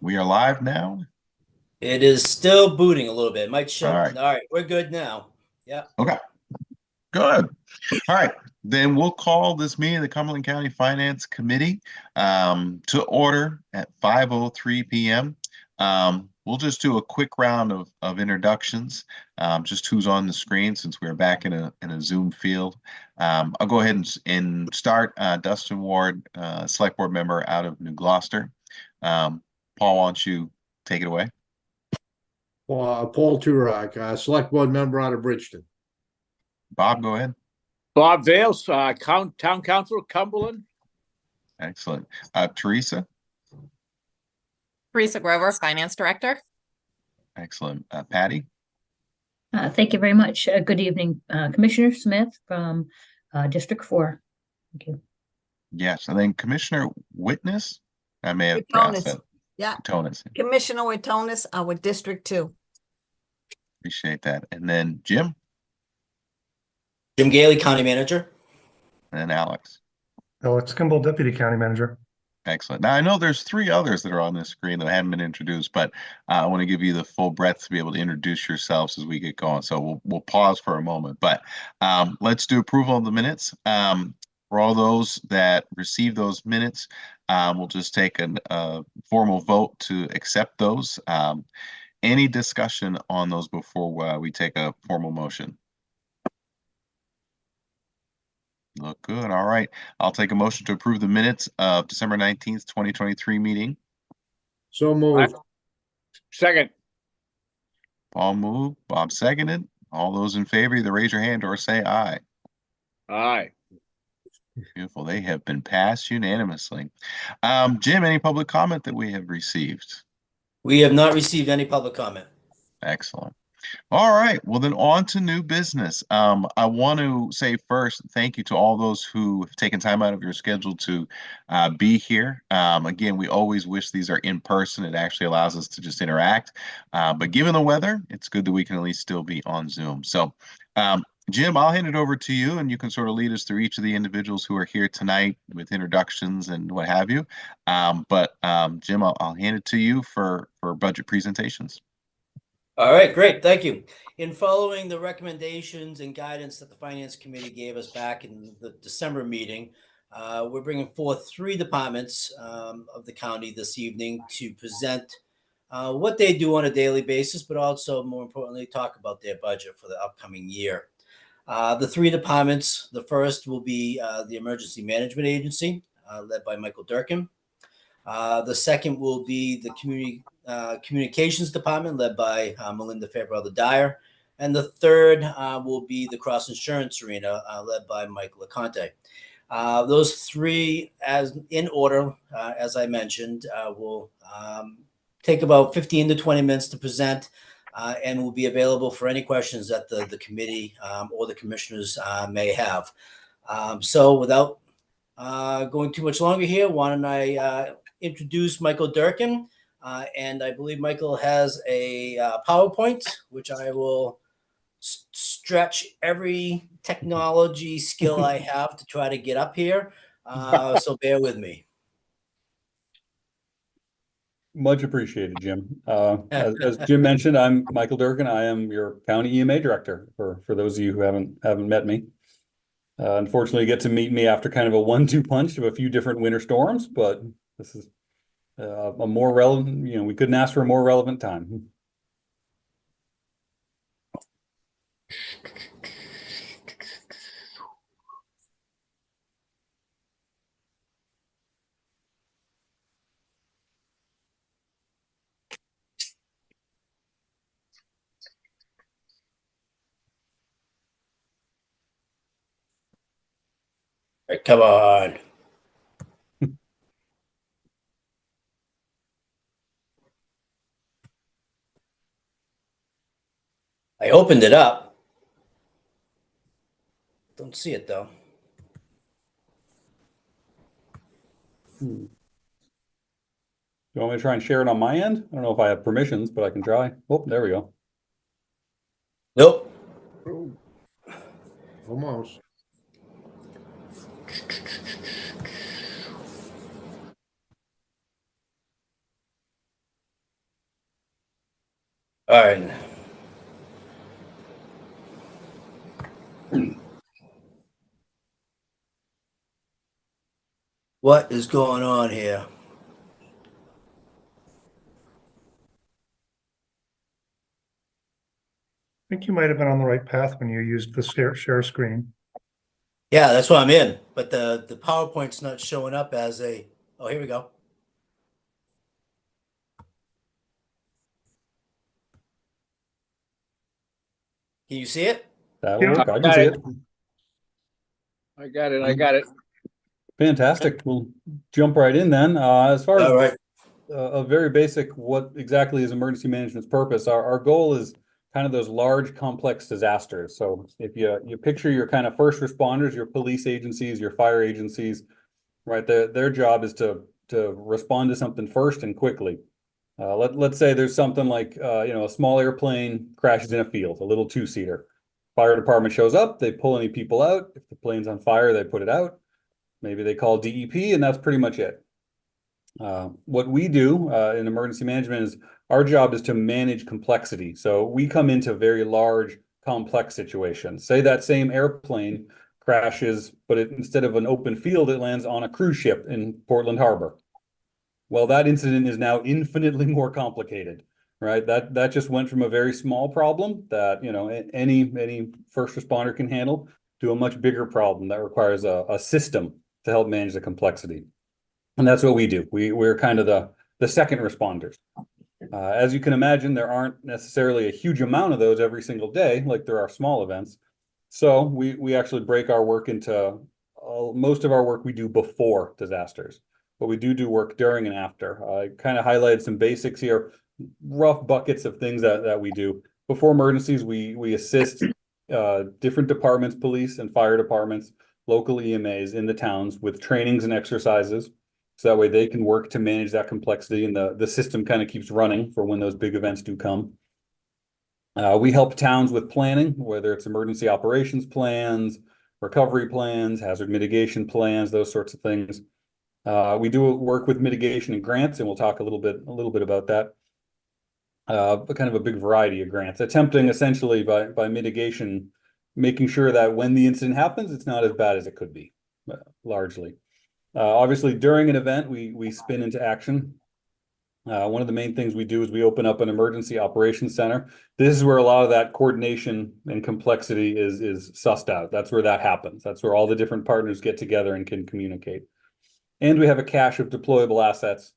We are live now. It is still booting a little bit. It might All shut. right. All right, we're good now. Yeah. Okay. Good. All right. Then we'll call this meeting of the Cumberland County Finance Committee to order at 5:03 p.m. We'll just do a quick round of introductions, just who's on the screen since we're back in a Zoom field. I'll go ahead and start. Dustin Ward, Select Board member out of New Gloucester. Paul, why don't you take it away? Paul Turok, Select Board member out of Bridgeton. Bob, go ahead. Bob Vales, Town Council, Cumberland. Excellent. Teresa. Teresa Grover, Finance Director. Excellent. Patty. Thank you very much. Good evening, Commissioner Smith from District 4. Thank you. Yes, and then Commissioner Witness. I may have pronounced that. Yeah. Wittoness. Commissioner Wittoness, with District 2. Appreciate that. And then Jim. Jim Gailey, County Manager. And Alex. Alex Kimball, Deputy County Manager. Excellent. Now I know there's three others that are on this screen that haven't been introduced, but I want to give you the full breadth to be able to introduce yourselves as we get going. So we'll pause for a moment, but let's do approval of the minutes. For all those that receive those minutes, we'll just take a formal vote to accept those. Any discussion on those before we take a formal motion? Look good. All right. I'll take a motion to approve the minutes of December 19th, 2023 meeting. So moved. Second. Paul moved. Bob seconded. All those in favor, either raise your hand or say aye. Aye. Beautiful. They have been passed unanimously. Jim, any public comment that we have received? We have not received any public comment. Excellent. All right. Well, then on to new business. I want to say first, thank you to all those who have taken time out of your schedule to be here. Again, we always wish these are in person. It actually allows us to just interact. But given the weather, it's good that we can at least still be on Zoom. So, Jim, I'll hand it over to you, and you can sort of lead us through each of the individuals who are here tonight with introductions and what have you. Jim, I'll hand it to you for budget presentations. All right, great. Thank you. In following the recommendations and guidance that the Finance Committee gave us back in the December meeting, we're bringing forth three departments of the county this evening to present what they do on a daily basis, but also, more importantly, talk about their budget for the upcoming year. The three departments, the first will be the Emergency Management Agency, led by Michael Durkin. The second will be the Communications Department, led by Melinda Fairbrother Dyer. And the third will be the Cross Insurance Arena, led by Mike LeConte. Those three, as in order, as I mentioned, will take about 15 to 20 minutes to present and will be available for any questions that the committee or the commissioners may have. So without going too much longer here, why don't I introduce Michael Durkin, and I believe Michael has a PowerPoint, which I will stretch every technology skill I have to try to get up here. So bear with me. Much appreciated, Jim. As Jim mentioned, I'm Michael Durkin. I am your County EMA Director, for those of you who haven't met me. Unfortunately, you get to meet me after kind of a 1-2 punch of a few different winter storms, but this is a more relevant, we couldn't ask for a more relevant time. All right, come on. I opened it up. Don't see it though. You want me to try and share it on my end? I don't know if I have permissions, but I can try. Oh, there we go. Nope. Oh, almost. All right. What is going on here? I think you might have been on the right path when you used the share screen. Yeah, that's what I'm in, but the PowerPoint's not showing up as a. Oh, here we go. Can you see it? That'll Yeah. work. I can Got see it. it. I got it. I got it. Fantastic. We'll jump right in then. As far as All right. a very basic, what exactly is emergency management's purpose? Our goal is kind of those large, complex disasters. So if you picture your kind of first responders, your police agencies, your fire agencies, right? Their job is to respond to something first and quickly. Let's say there's something like a small airplane crashes in a field, a little two-seater. Fire department shows up, they pull any people out. If the plane's on fire, they put it out. Maybe they call DEP, and that's pretty much it. What we do in emergency management is our job is to manage complexity. So we come into very large, complex situations. Say that same airplane crashes, but instead of an open field, it lands on a cruise ship in Portland Harbor. Well, that incident is now infinitely more complicated, right? That just went from a very small problem that any first responder can handle to a much bigger problem that requires a system to help manage the complexity. And that's what we do. We're kind of the second responders. As you can imagine, there aren't necessarily a huge amount of those every single day, like there are small events. So we actually break our work into most of our work we do before disasters, but we do work during and after. I kind of highlighted some basics here, rough buckets of things that we do. Before emergencies, we assist different departments, police and fire departments, local EMAs in the towns with trainings and exercises. So that way they can work to manage that complexity and the system kind of keeps running for when those big events do come. We help towns with planning, whether it's emergency operations plans, recovery plans, hazard mitigation plans, those sorts of things. We do work with mitigation and grants, and we'll talk a little bit about that. But kind of a big variety of grants, attempting essentially by mitigation, making sure that when the incident happens, it's not as bad as it could be, largely. Obviously, during an event, we spin into action. One of the main things we do is we open up an emergency operations center. This is where a lot of that coordination and complexity is sussed out. That's where that happens. That's where all the different partners get together and can communicate. And we have a cache of deployable assets,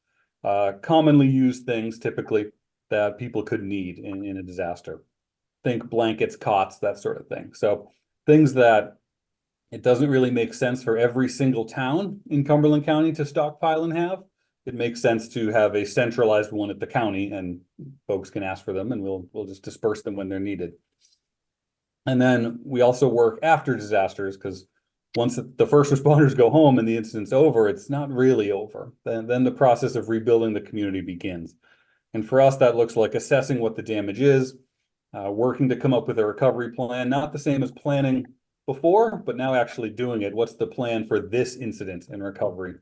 commonly used things typically that people could need in a disaster. Think blankets, cots, that sort of thing. So things that it doesn't really make sense for every single town in Cumberland County to stockpile and have. It makes sense to have a centralized one at the county, and folks can ask for them, and we'll just disperse them when they're needed. And then we also work after disasters, because once the first responders go home and the incident's over, it's not really over. Then the process of rebuilding the community begins. And for us, that looks like assessing what the damage is, working to come up with a recovery plan, not the same as planning before, but now actually doing it. What's the plan for this incident and recovery?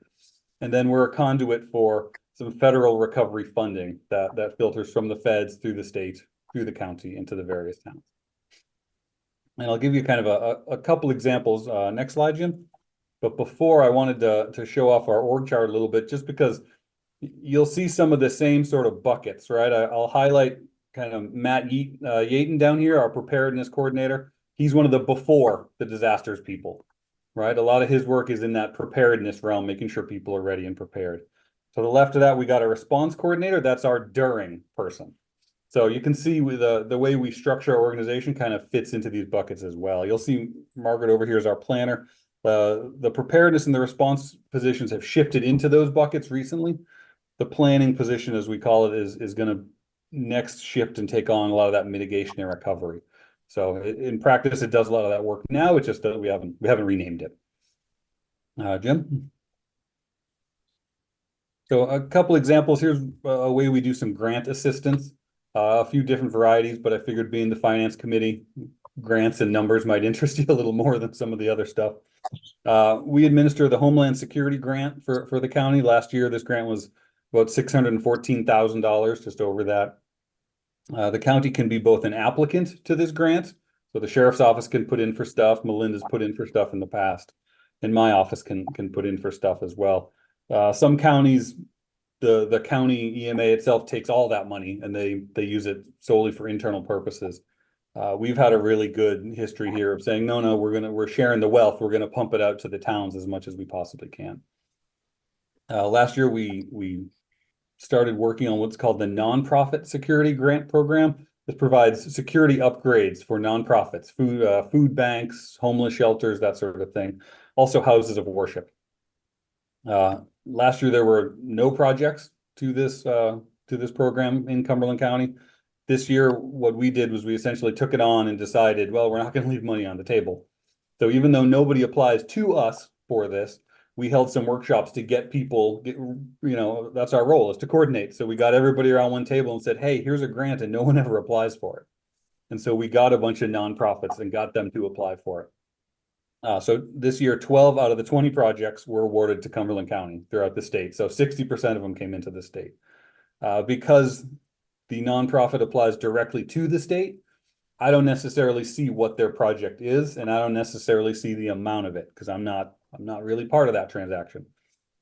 And then we're a conduit for some federal recovery funding that filters from the feds through the state, through the county, into the various towns. And I'll give you kind of a couple examples. Next slide, Jim. But before, I wanted to show off our org chart a little bit, just because you'll see some of the same sort of buckets, right? I'll highlight kind of Matt Yaten down here, our preparedness coordinator. He's one of the before the disasters people, right? A lot of his work is in that preparedness realm, making sure people are ready and prepared. To the left of that, we got a response coordinator. That's our during person. So you can see with the way we structure our organization kind of fits into these buckets as well. You'll see Margaret over here is our planner. The preparedness and the response positions have shifted into those buckets recently. The planning position, as we call it, is going to next shift and take on a lot of that mitigation and recovery. So in practice, it does a lot of that work now. It's just that we haven't renamed it. Jim? So a couple examples. Here's a way we do some grant assistance. A few different varieties, but I figured being the finance committee, grants and numbers might interest you a little more than some of the other stuff. We administer the Homeland Security grant for the county. Last year, this grant was about $614,000, just over that. The county can be both an applicant to this grant. So the sheriff's office can put in for stuff. Melinda's put in for stuff in the past. And my office can put in for stuff as well. Some counties, the county EMA itself takes all that money and they use it solely for internal purposes. We've had a really good history here of saying, no, we're sharing the wealth. We're gonna pump it out to the towns as much as we possibly can. Last year we started working on what's called the Nonprofit Security Grant Program. This provides security upgrades for nonprofits, food banks, homeless shelters, that sort of thing. Also houses of worship. Last year there were no projects to this program in Cumberland County. This year, what we did was we essentially took it on and decided, well, we're not going to leave money on the table. So even though nobody applies to us for this, we held some workshops to get people, that's our role, is to coordinate. So we got everybody around one table and said, hey, here's a grant, and no one ever applies for it. And so we got a bunch of nonprofits and got them to apply for it. So this year, 12 out of the 20 projects were awarded to Cumberland County throughout the state. So 60% of them came into the state. Because the nonprofit applies directly to the state, I don't necessarily see what their project is, and I don't necessarily see the amount of it because I'm not really part of that transaction.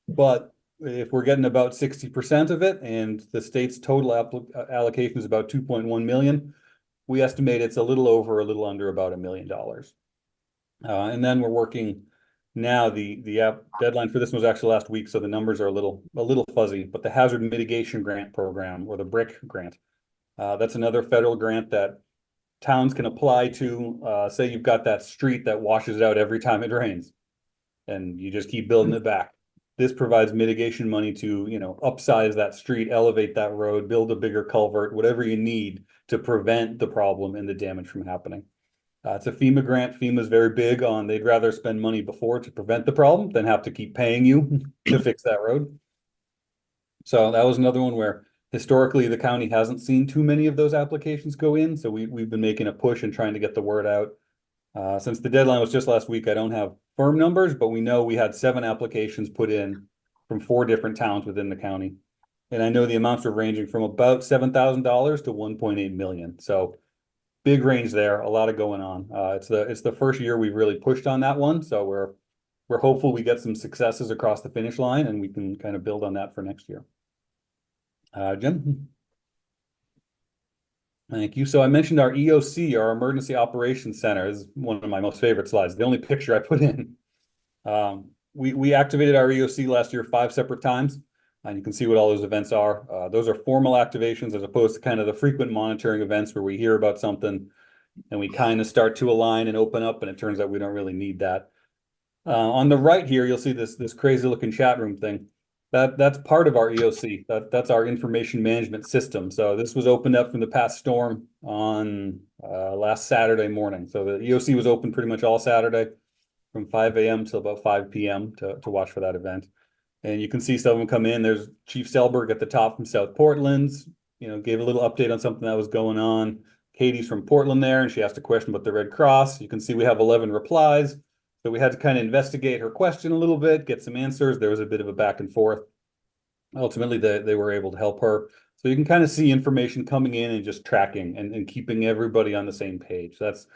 But if we're getting about 60% of it and the state's total allocation is about 2.1 million, we estimate it's a little over, a little under about $1 million. And then we're working now, the deadline for this was actually last week, so the numbers are a little fuzzy, but the Hazard Mitigation Grant Program, or the BRIC grant, that's another federal grant that towns can apply to. Say you've got that street that washes out every time it rains, and you just keep building it back. This provides mitigation money to, upsize that street, elevate that road, build a bigger culvert, whatever you need to prevent the problem and the damage from happening. It's a FEMA grant. FEMA's very big on they'd rather spend money before to prevent the problem than have to keep paying you to fix that road. So that was another one where historically the county hasn't seen too many of those applications go in. So we've been making a push and trying to get the word out. Since the deadline was just last week, I don't have firm numbers, but we know we had 7 applications put in from 4 different towns within the county. And I know the amounts are ranging from about $7,000 to 1.8 million. So big range there, a lot of going on. It's the first year we've really pushed on that one, so we're hopeful we get some successes across the finish line, and we can kind of build on that for next year. Jim? Thank you. So I mentioned our EOC, our Emergency Operations Center, is one of my most favorite slides. The only picture I put in. We activated our EOC last year 5 separate times. And you can see what all those events are. Those are formal activations as opposed to kind of the frequent monitoring events where we hear about something and we kind of start to align and open up, and it turns out we don't really need that. On the right here, you'll see this crazy looking chat room thing. That's part of our EOC. That's our information management system. So this was opened up from the past storm on last Saturday morning. So the EOC was open pretty much all Saturday from 5 a.m. till about 5 p.m. to watch for that event. And you can see some of them come in. There's Chief Selberg at the top from South Portland, gave a little update on something that was going on. Katie's from Portland there, and she asked a question about the Red Cross. You can see we have 11 replies. So we had to kind of investigate her question a little bit, get some answers. There was a bit of a back and forth. Ultimately, they were able to help her. So you can kind of see information coming in and just tracking and keeping everybody on the same page. That's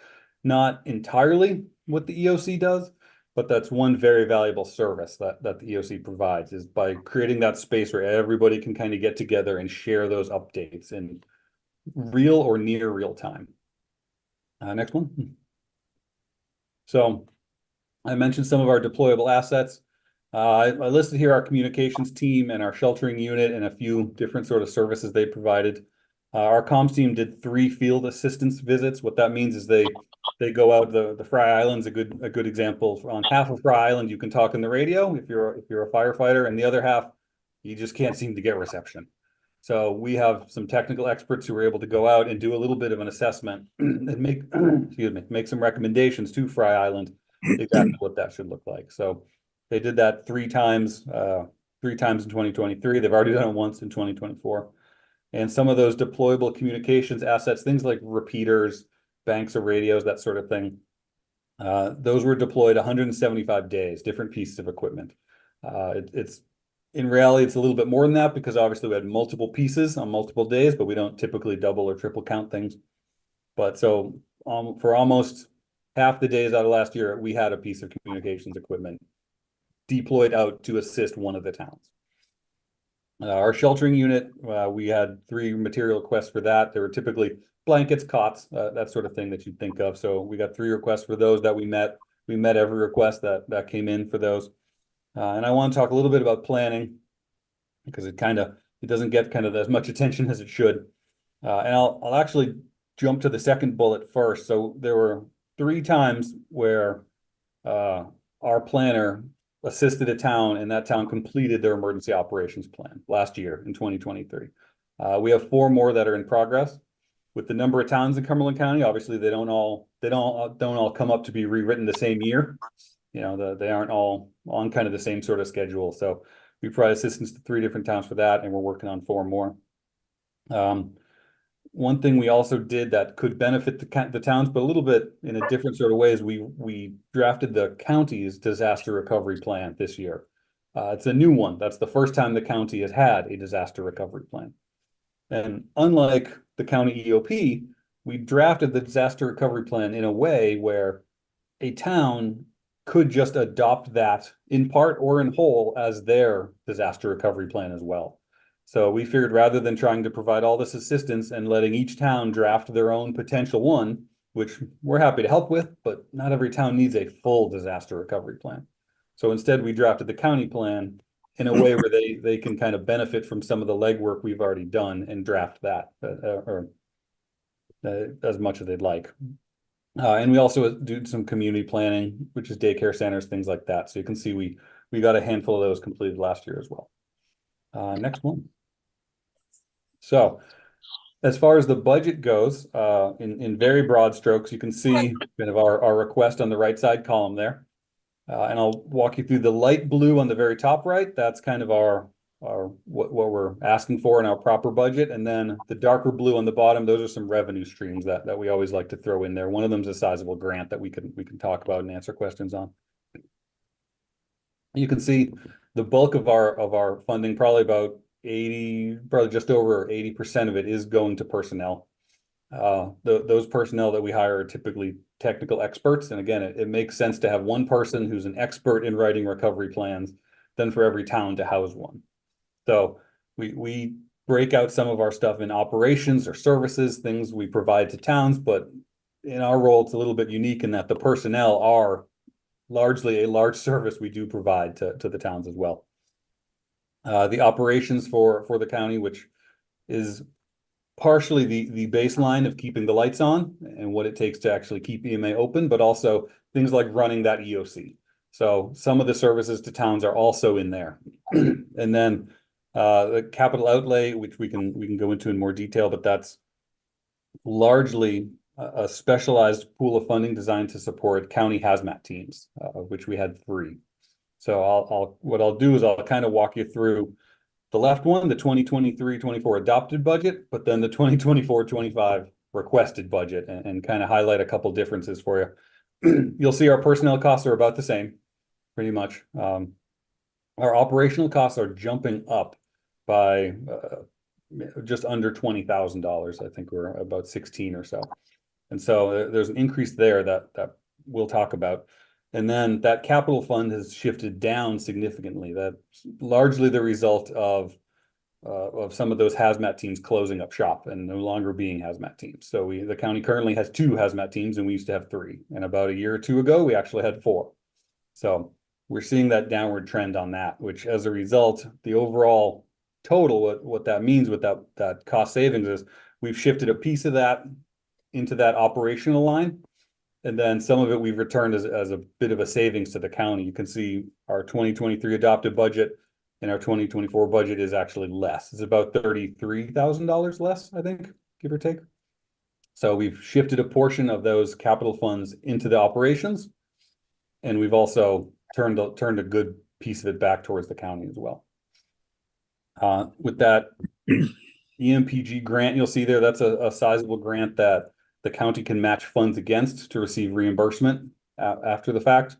not entirely what the EOC does, but that's one very valuable service that the EOC provides, is by creating that space where everybody can kind of get together and share those updates in real or near real time. Next one. So I mentioned some of our deployable assets. I listed here our communications team and our sheltering unit and a few different sort of services they provided. Our comms team did 3 field assistance visits. What that means is they go out. The Fry Island's a good example. On half of Fry Island, you can talk in the radio if you're a firefighter, and the other half, you just can't seem to get reception. So we have some technical experts who are able to go out and do a little bit of an assessment and make some recommendations to Fry Island exactly what that should look like. So they did that 3 times in 2023. They've already done it once in 2024. And some of those deployable communications assets, things like repeaters, banks of radios, that sort of thing, those were deployed 175 days, different pieces of equipment. It's In reality, it's a little bit more than that because obviously we had multiple pieces on multiple days, but we don't typically double or triple count things. But so for almost half the days out of last year, we had a piece of communications equipment deployed out to assist one of the towns. Our sheltering unit, we had 3 material requests for that. There were typically blankets, cots, that sort of thing that you'd think of. So we got 3 requests for those that we met. We met every request that came in for those. And I want to talk a little bit about planning because it doesn't get kind of as much attention as it should. And I'll actually jump to the second bullet first. So there were 3 times where our planner assisted a town and that town completed their emergency operations plan last year in 2023. We have 4 more that are in progress. With the number of towns in Cumberland County, obviously they don't all come up to be rewritten the same year. You know, they aren't all on kind of the same sort of schedule. So we provide assistance to 3 different towns for that, and we're working on 4 more. One thing we also did that could benefit the towns, but a little bit in a different sort of way, is we drafted the county's disaster recovery plan this year. It's a new one. That's the first time the county has had a disaster recovery plan. And unlike the county EOP, we drafted the disaster recovery plan in a way where a town could just adopt that in part or in whole as their disaster recovery plan as well. So we figured rather than trying to provide all this assistance and letting each town draft their own potential one, which we're happy to help with, but not every town needs a full disaster recovery plan. So instead, we drafted the county plan in a way where they can kind of benefit from some of the legwork we've already done and draft that as much as they'd like. And we also do some community planning, which is daycare centers, things like that. So you can see we got a handful of those completed last year as well. Next one. So as far as the budget goes, in very broad strokes, you can see kind of our request on the right side column there. And I'll walk you through the light blue on the very top right. That's kind of what we're asking for in our proper budget. And then the darker blue on the bottom, those are some revenue streams that we always like to throw in there. One of them is a sizable grant that we can talk about and answer questions on. You can see the bulk of our funding, probably just over 80% of it is going to personnel. Those personnel that we hire are typically technical experts. And again, it makes sense to have one person who's an expert in writing recovery plans than for every town to house one. So we break out some of our stuff in operations or services, things we provide to towns, but in our role, it's a little bit unique in that the personnel are largely a large service we do provide to the towns as well. The operations for the county, which is partially the baseline of keeping the lights on and what it takes to actually keep EMA open, but also things like running that EOC. So some of the services to towns are also in there. And then the capital outlay, which we can go into in more detail, but that's largely a specialized pool of funding designed to support county hazmat teams, of which we had 3. So what I'll do is I'll kind of walk you through the left one, the 2023-24 adopted budget, but then the 2024-25 requested budget, and kind of highlight a couple differences for you. You'll see our personnel costs are about the same, pretty much. Our operational costs are jumping up by just under $20,000. I think we're about 16 or so. And so there's an increase there that we'll talk about. And then that capital fund has shifted down significantly. That's largely the result of some of those hazmat teams closing up shop and no longer being hazmat teams. So the county currently has 2 hazmat teams, and we used to have 3. And about a year or 2 ago, we actually had 4. So we're seeing that downward trend on that, which as a result, the overall total, what that means with that cost savings is we've shifted a piece of that into that operational line. And then some of it we've returned as a bit of a savings to the county. You can see our 2023 adopted budget and our 2024 budget is actually less. It's about $33,000 less, I think, give or take. So we've shifted a portion of those capital funds into the operations, and we've also turned a good piece of it back towards the county as well. With that EMPG grant, you'll see there, that's a sizable grant that the county can match funds against to receive reimbursement after the fact.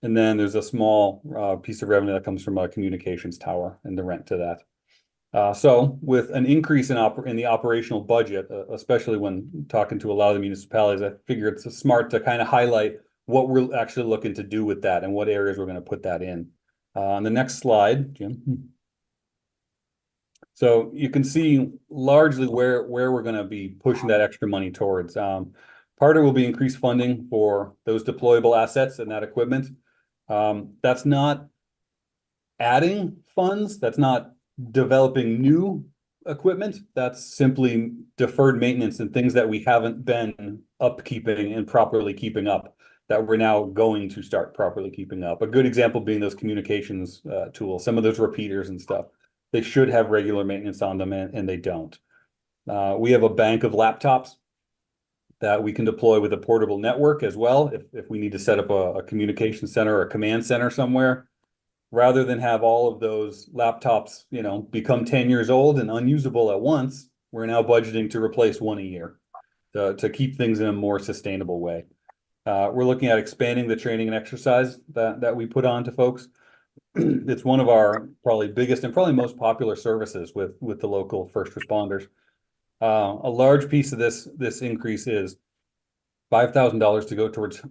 And then there's a small piece of revenue that comes from a communications tower and the rent to that. So with an increase in the operational budget, especially when talking to a lot of the municipalities, I figure it's smart to kind of highlight what we're actually looking to do with that and what areas we're going to put that in. On the next slide, Jim. So you can see largely where we're going to be pushing that extra money towards. Part of it will be increased funding for those deployable assets and that equipment. That's not adding funds. That's not developing new equipment. That's simply deferred maintenance and things that we haven't been upkeeping and properly keeping up that we're now going to start properly keeping up. A good example being those communications tools, some of those repeaters and stuff. They should have regular maintenance on them and they don't. We have a bank of laptops that we can deploy with a portable network as well. If we need to set up a communication center or a command center somewhere, rather than have all of those laptops, become 10 years old and unusable at once, we're now budgeting to replace one a year to keep things in a more sustainable way. We're looking at expanding the training and exercise that we put on to folks. It's one of our probably biggest and probably most popular services with the local first responders. A large piece of this increase is $5,000 to go towards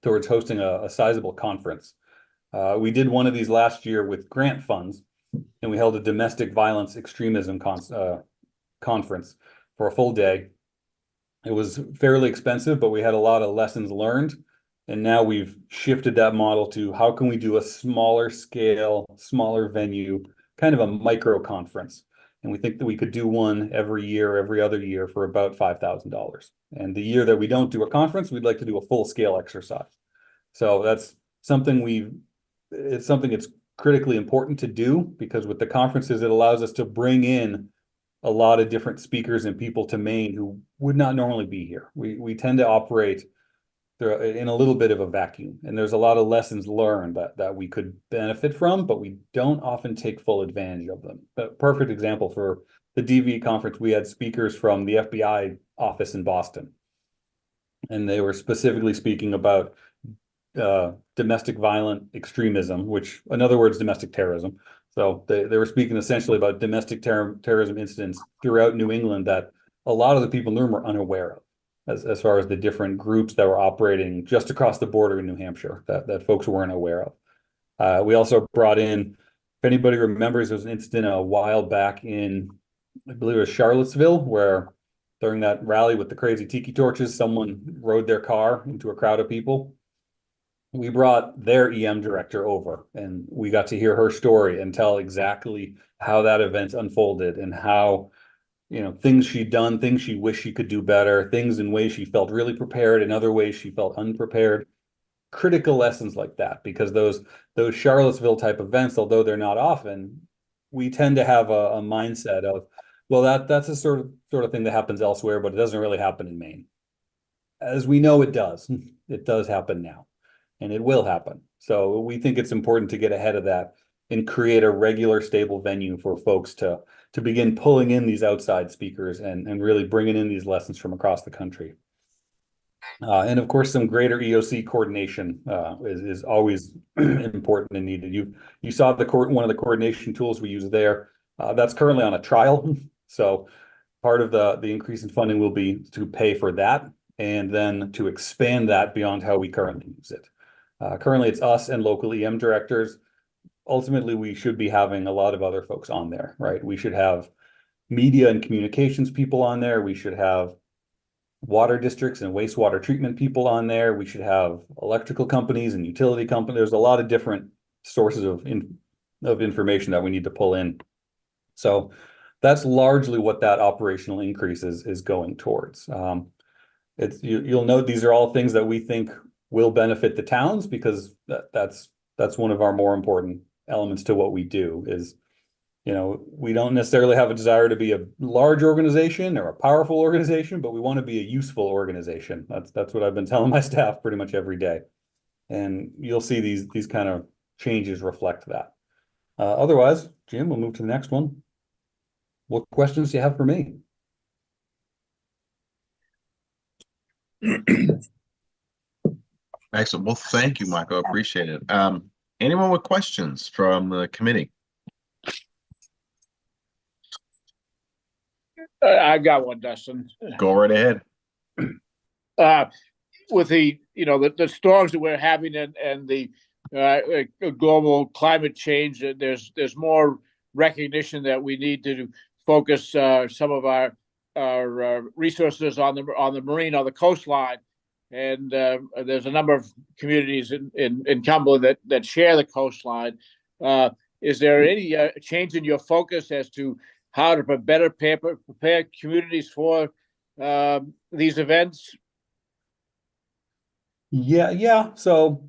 towards hosting a sizable conference. We did one of these last year with grant funds, and we held a domestic violence extremism conference for a full day. It was fairly expensive, but we had a lot of lessons learned. And now we've shifted that model to how can we do a smaller scale, smaller venue, kind of a micro conference. And we think that we could do one every year, every other year for about $5,000. And the year that we don't do a conference, we'd like to do a full scale exercise. So that's something it's something that's critically important to do, because with the conferences, it allows us to bring in a lot of different speakers and people to Maine who would not normally be here. We tend to operate in a little bit of a vacuum, and there's a lot of lessons learned that we could benefit from, but we don't often take full advantage of them. A perfect example for the DV conference, we had speakers from the FBI office in Boston, and they were specifically speaking about domestic violent extremism, which in other words, domestic terrorism. So they were speaking essentially about domestic terrorism incidents throughout New England that a lot of the people in the room were unaware of, as far as the different groups that were operating just across the border in New Hampshire that folks weren't aware of. We also brought in, if anybody remembers, there was an incident a while back in, I believe it was Charlottesville, where during that rally with the crazy tiki torches, someone rode their car into a crowd of people. We brought their EM director over, and we got to hear her story and tell exactly how that event unfolded and how, things she'd done, things she wished she could do better, things in ways she felt really prepared, in other ways she felt unprepared. Critical lessons like that, because those Charlottesville type events, although they're not often, we tend to have a mindset of, well, that's a sort of thing that happens elsewhere, but it doesn't really happen in Maine. As we know, it does. It does happen now, and it will happen. So we think it's important to get ahead of that and create a regular, stable venue for folks to begin pulling in these outside speakers and really bringing in these lessons from across the country. And of course, some greater EOC coordination is always important and needed. You saw one of the coordination tools we use there. That's currently on a trial. So part of the increase in funding will be to pay for that, and then to expand that beyond how we currently use it. Currently, it's us and local EM directors. Ultimately, we should be having a lot of other folks on there, right? We should have media and communications people on there. We should have water districts and wastewater treatment people on there. We should have electrical companies and utility companies. There's a lot of different sources of information that we need to pull in. So that's largely what that operational increase is going towards. You'll note these are all things that we think will benefit the towns, because that's one of our more important elements to what we do is, we don't necessarily have a desire to be a large organization or a powerful organization, but we want to be a useful organization. That's what I've been telling my staff pretty much every day. And you'll see these kind of changes reflect that. Otherwise, Jim, we'll move to the next one. What questions do you have for me? Excellent. Well, thank you, Michael. I appreciate it. Anyone with questions from the committee? I've got one, Dustin. Go right ahead. Uh, with the storms that we're having and the global climate change, there's more recognition that we need to focus some of our resources on the marine, on the coastline, and there's a number of communities in Cumberland that share the coastline. Is there any change in your focus as to how to better prepare communities for these events? Yeah. So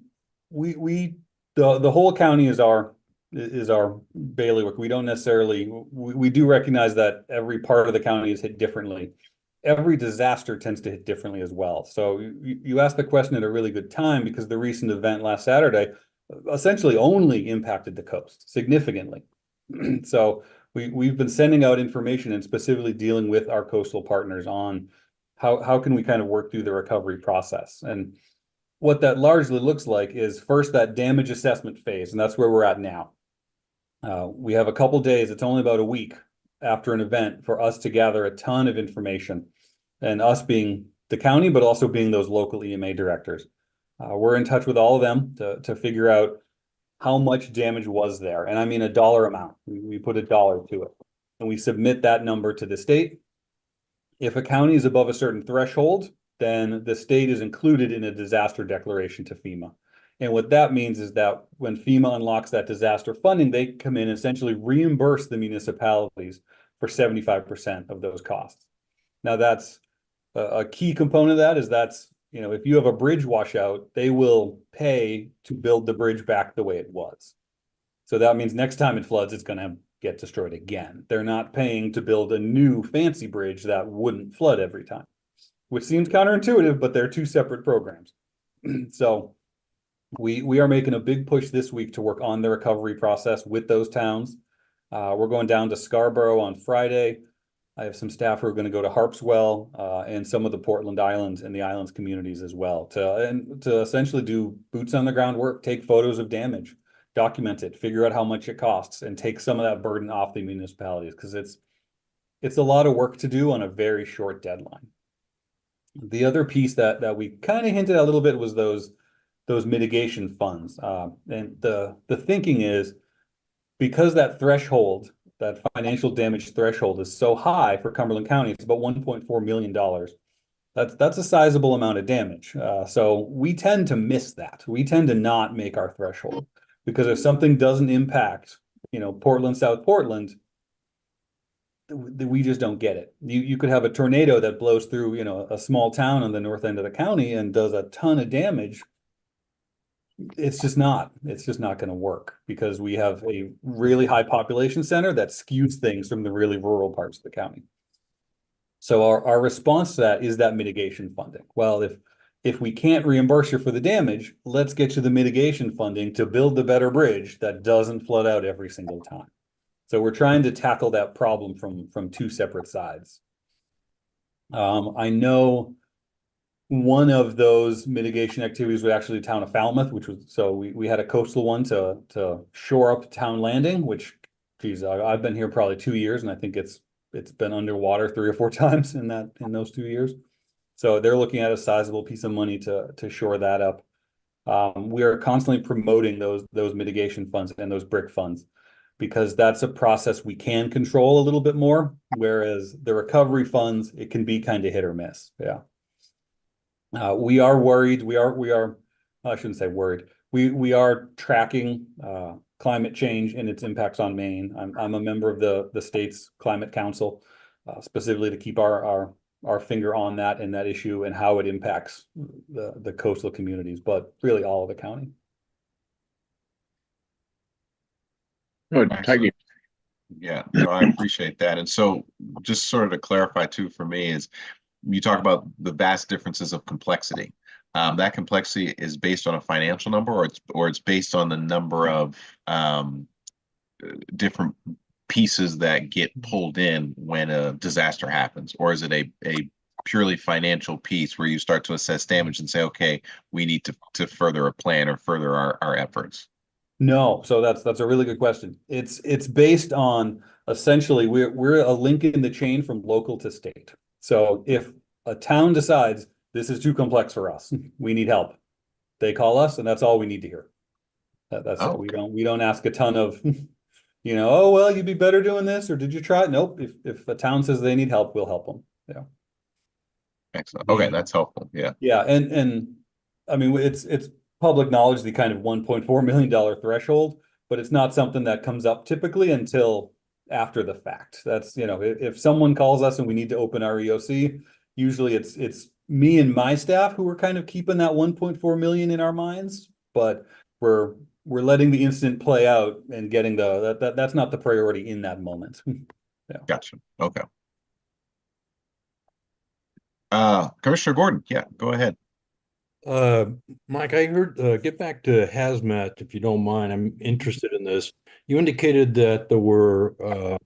the whole county is our bailiwick. We don't necessarily we do recognize that every part of the county is hit differently. Every disaster tends to hit differently as well. So you asked the question at a really good time, because the recent event last Saturday essentially only impacted the coast significantly. So we've been sending out information and specifically dealing with our coastal partners on how can we kind of work through the recovery process. And what that largely looks like is first that damage assessment phase, and that's where we're at now. We have a couple days, it's only about a week after an event, for us to gather a ton of information, and us being the county, but also being those local EMA directors. We're in touch with all of them to figure out how much damage was there. And I mean a dollar amount. We put a dollar to it, and we submit that number to the state. If a county is above a certain threshold, then the state is included in a disaster declaration to FEMA. And what that means is that when FEMA unlocks that disaster funding, they come in and essentially reimburse the municipalities for 75% of those costs. Now, that's a key component of that is if you have a bridge washout, they will pay to build the bridge back the way it was. So that means next time it floods, it's going to get destroyed again. They're not paying to build a new fancy bridge that wouldn't flood every time, which seems counterintuitive, but they're two separate programs. So we are making a big push this week to work on the recovery process with those towns. We're going down to Scarborough on Friday. I have some staff who are going to go to Harpswell and some of the Portland Islands and the islands communities as well to essentially do boots on the ground work, take photos of damage, document it, figure out how much it costs, and take some of that burden off the municipalities, because it's a lot of work to do on a very short deadline. The other piece that we kind of hinted at a little bit was those mitigation funds. And the thinking is, because that threshold, that financial damage threshold, is so high for Cumberland County, it's about $1.4 million. That's a sizable amount of damage. So we tend to miss that. We tend to not make our threshold, because if something doesn't impact, Portland, South Portland, we just don't get it. You could have a tornado that blows through, a small town on the north end of the county and does a ton of damage. It's just not going to work, because we have a really high population center that skews things from the really rural parts of the county. So our response to that is that mitigation funding. Well, if we can't reimburse you for the damage, let's get you the mitigation funding to build the better bridge that doesn't flood out every single time. So we're trying to tackle that problem from two separate sides. I know one of those mitigation activities was actually the town of Falmouth, we had a coastal one to shore up town landing, which, geez, I've been here probably 2 years, and I think it's been underwater 3 or 4 times in those 2 years. So they're looking at a sizable piece of money to shore that up. We are constantly promoting those mitigation funds and those brick funds, because that's a process we can control a little bit more, whereas the recovery funds, it can be kind of hit or miss. Yeah. We are worried. I shouldn't say worried. We are tracking climate change and its impacts on Maine. I'm a member of the state's climate council, specifically to keep our finger on that and that issue and how it impacts the coastal communities, but really all of the county. Good, thank you. Yeah, no, I appreciate that. And so just sort of to clarify too, for me, is you talk about the vast differences of complexity. That complexity is based on a financial number, or it's based on the number of different pieces that get pulled in when a disaster happens, or is it a purely financial piece where you start to assess damage and say, okay, we need to further a plan or further our efforts? No, so that's a really good question. It's based on essentially we're a link in the chain from local to state. So if a town decides this is too complex for us, we need help, they call us, and that's all we need to hear. That's it. Oh, We don't ask a ton of, oh well, you'd be better doing this, or did you try it? Nope. If a town says they need help, we'll help them. Yeah. excellent. Okay, that's helpful. Yeah. Yeah, and I mean it's public knowledge, the kind of $1.4 million threshold, but it's not something that comes up typically until after the fact. That's, if someone calls us and we need to open our EOC, usually it's me and my staff who are kind of keeping that 1.4 million in our minds, but we're letting the incident play out and getting that's not the priority in that moment. Yeah. Gotcha. Okay. Commissioner Gordon, yeah, go ahead. Uh, Mike, I heard, get back to hazmat, if you don't mind. I'm interested in this. You indicated that there were,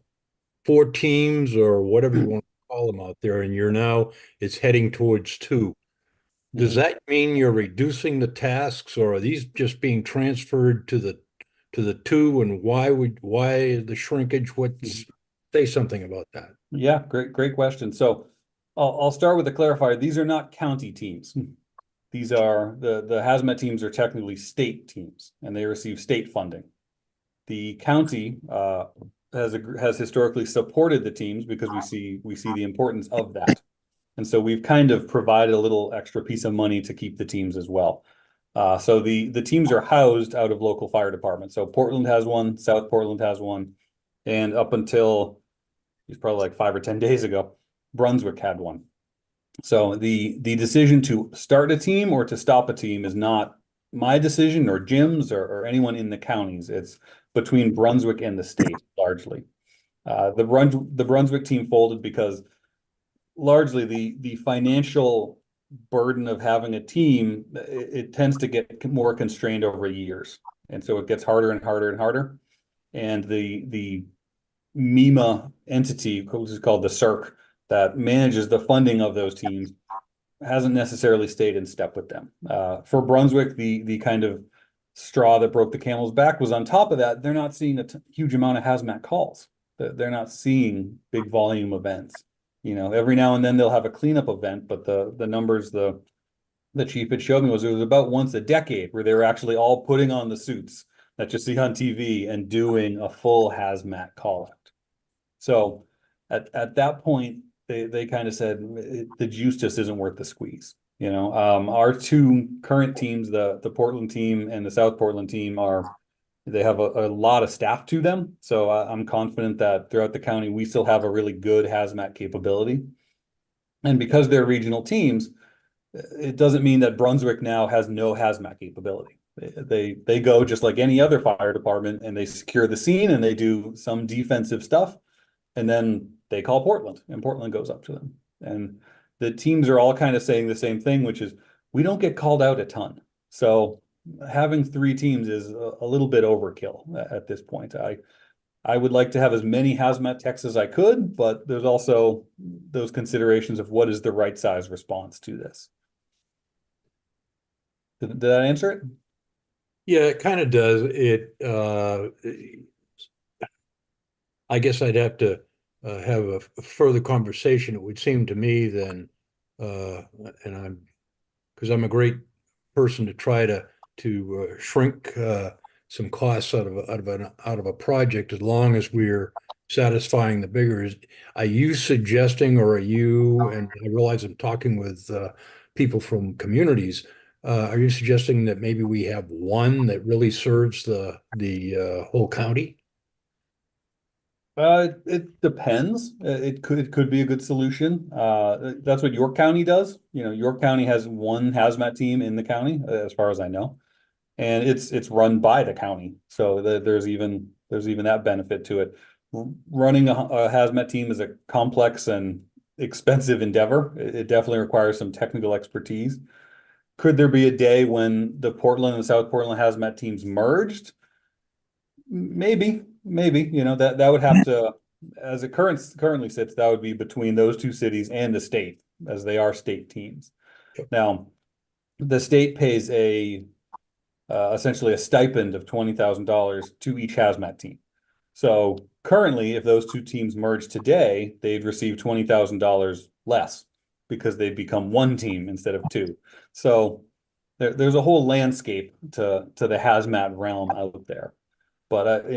4 teams or whatever you want to call them out there, and it's heading towards 2. Does that mean you're reducing the tasks, or are these just being transferred to the 2? And why the shrinkage? Say something about that. Yeah, great question. So I'll start with a clarifier. These are not county teams. These are the hazmat teams are technically state teams, and they receive state funding. The county has historically supported the teams because we see the importance of that, and so we've kind of provided a little extra piece of money to keep the teams as well. So the teams are housed out of local fire departments. So Portland has one, South Portland has one, and up until it's probably like 5 or 10 days ago, Brunswick had one. So the decision to start a team or to stop a team is not my decision or Jim's or anyone in the counties. It's between Brunswick and the state largely. The Brunswick team folded because largely the financial burden of having a team, it tends to get more constrained over years. And so it gets harder and harder and harder. And the MEMA entity, which is called the CERC, that manages the funding of those teams, hasn't necessarily stayed in step with them. For Brunswick, the kind of straw that broke the camel's back was on top of that, they're not seeing a huge amount of hazmat calls. They're not seeing big volume events. Every now and then they'll have a cleanup event, but the numbers the chief had showed me it was about once a decade where they were actually all putting on the suits that you see on TV and doing a full hazmat call out. So at that point, they kind of said the juice just isn't worth the squeeze. Our 2 current teams, the Portland team and the South Portland team, they have a lot of staff to them. So I'm confident that throughout the county, we still have a really good hazmat capability. And because they're regional teams, it doesn't mean that Brunswick now has no hazmat capability. They go just like any other fire department, and they secure the scene and they do some defensive stuff. And then they call Portland, and Portland goes up to them. And the teams are all kind of saying the same thing, which is we don't get called out a ton. So having 3 teams is a little bit overkill at this point. I would like to have as many hazmat techs as I could, but there's also those considerations of what is the right size response to this. Did that answer it? Yeah, it kind of does. I guess I'd have to have a further conversation, it would seem to me, then, because I'm a great person to try to shrink some costs out of a project as long as we're satisfying the bigger. Are you suggesting, or and I realize I'm talking with people from communities, are you suggesting that maybe we have one that really serves the whole county? It depends. It could be a good solution. That's what York County does. York County has one hazmat team in the county, as far as I know, and it's run by the county. So there's even that benefit to it. Running a hazmat team is a complex and expensive endeavor. It definitely requires some technical expertise. Could there be a day when the Portland and South Portland hazmat teams merged? Maybe, that would have to, as it currently sits, that would be between those 2 cities and the state as they are state teams. Now, the state pays essentially a stipend of $20,000 to each hazmat team. So currently, if those two teams merge today, they'd receive $20,000 less because they'd become one team instead of two. So there's a whole landscape to the hazmat realm out there. But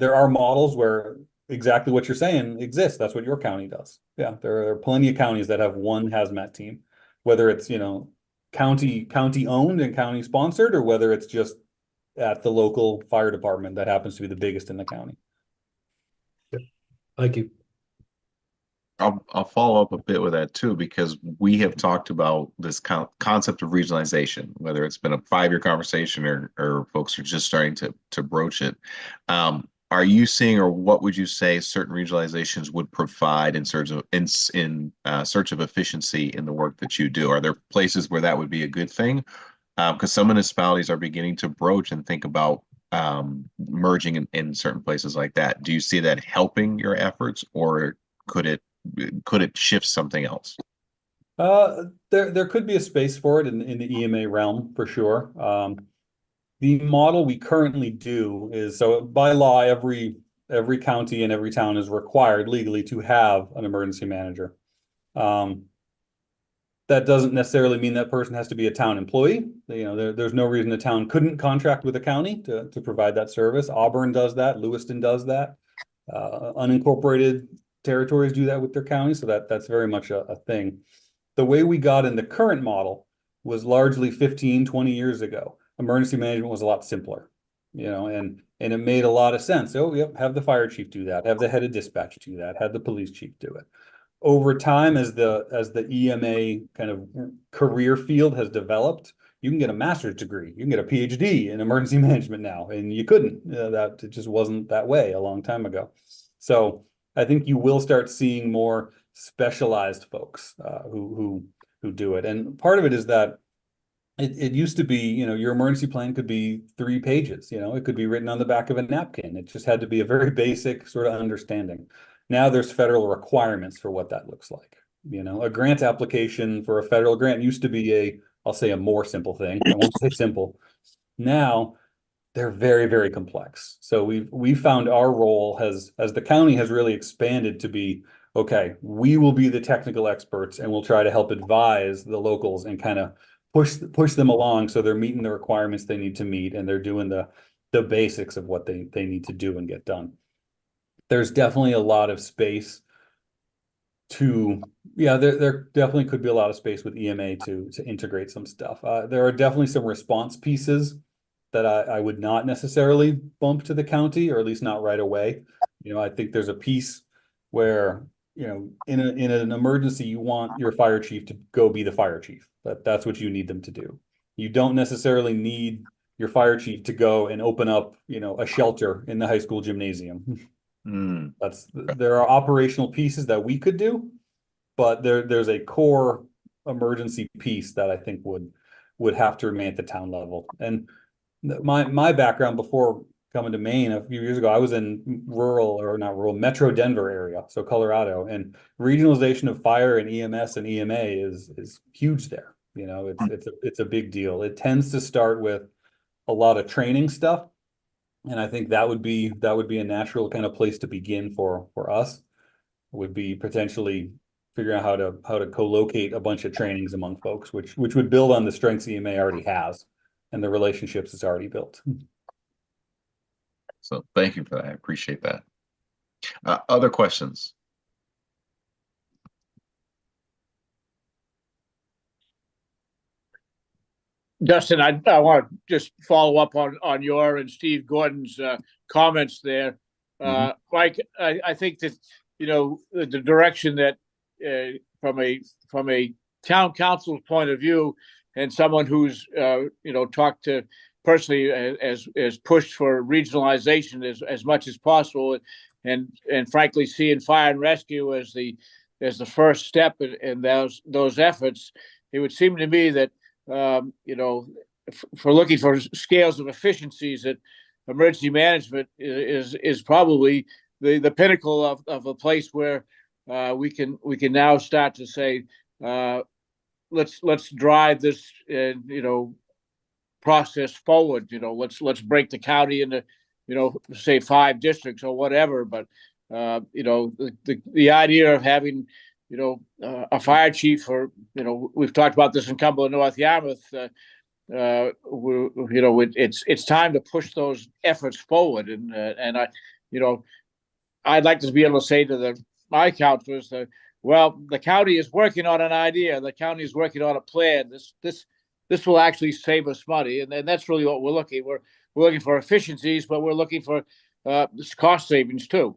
there are models where exactly what you're saying exists. That's what your county does. Yeah, there are plenty of counties that have one hazmat team, whether it's county owned and county sponsored, or whether it's just at the local fire department that happens to be the biggest in the county. Thank you. I'll follow up a bit with that too, because we have talked about this concept of regionalization, whether it's been a 5-year conversation or folks are just starting to broach it. Are you seeing, or what would you say certain regionalizations would provide in search of efficiency in the work that you do? Are there places where that would be a good thing? Because some municipalities are beginning to broach and think about merging in certain places like that. Do you see that helping your efforts, or could it shift something else? There could be a space for it in the EMA realm for sure. The model we currently do is, so by law, every county and every town is required legally to have an emergency manager. That doesn't necessarily mean that person has to be a town employee. There's no reason the town couldn't contract with the county to provide that service. Auburn does that. Lewiston does that. Unincorporated territories do that with their counties, so that's very much a thing. The way we got in the current model was largely 15, 20 years ago. Emergency management was a lot simpler, and it made a lot of sense. Oh, yep, have the fire chief do that, have the head of dispatch do that, have the police chief do it. Over time, as the EMA kind of career field has developed, you can get a master's degree, you can get a PhD in emergency management now, and you couldn't. It just wasn't that way a long time ago. So I think you will start seeing more specialized folks who do it. And part of it is that it used to be, your emergency plan could be 3 pages, it could be written on the back of a napkin. It just had to be a very basic sort of understanding. Now there's federal requirements for what that looks like. A grant application for a federal grant used to be I'll say a more simple thing. I won't say simple. Now they're very, very complex. So we found our role as the county has really expanded to be, okay, we will be the technical experts and we'll try to help advise the locals and kind of push them along so they're meeting the requirements they need to meet and they're doing the basics of what they need to do and get done. There's definitely a lot of space there definitely could be a lot of space with EMA to integrate some stuff. There are definitely some response pieces that I would not necessarily bump to the county, or at least not right away. I think there's a piece where, in an emergency, you want your fire chief to go be the fire chief. That's what you need them to do. You don't necessarily need your fire chief to go and open up, a shelter in the high school gymnasium. There are operational pieces that we could do, but there's a core emergency piece that I think would have to remain at the town level. And my background before coming to Maine a few years ago, I was in Metro Denver area, so Colorado, and regionalization of fire and EMS and EMA is huge there. It's a big deal. It tends to start with a lot of training stuff. And I think that would be a natural kind of place to begin for us, would be potentially figuring out how to co-locate a bunch of trainings among folks, which would build on the strengths EMA already has and the relationships it's already built. So thank you for that. I appreciate that. Other questions? Dustin, I want to just follow up on your and Steve Gordon's comments there. Mike, I think that, the direction that from a town council's point of view, and someone who's, talked to personally as pushed for regionalization as much as possible, and frankly, seeing fire and rescue as the first step in those efforts, it would seem to me that, for looking for scales of efficiencies, that emergency management is probably the pinnacle of a place where we can now start to say let's drive this, process forward. Let's break the county into, say 5 districts or whatever. But the idea of having, a fire chief, or we've talked about this in Cumberland, North Yarmouth. It's time to push those efforts forward, and I'd like to be able to say to my counselors that, well, the county is working on an idea. The county is working on a plan. This will actually save us money, and that's really what we're looking. We're looking for efficiencies, but we're looking for cost savings too.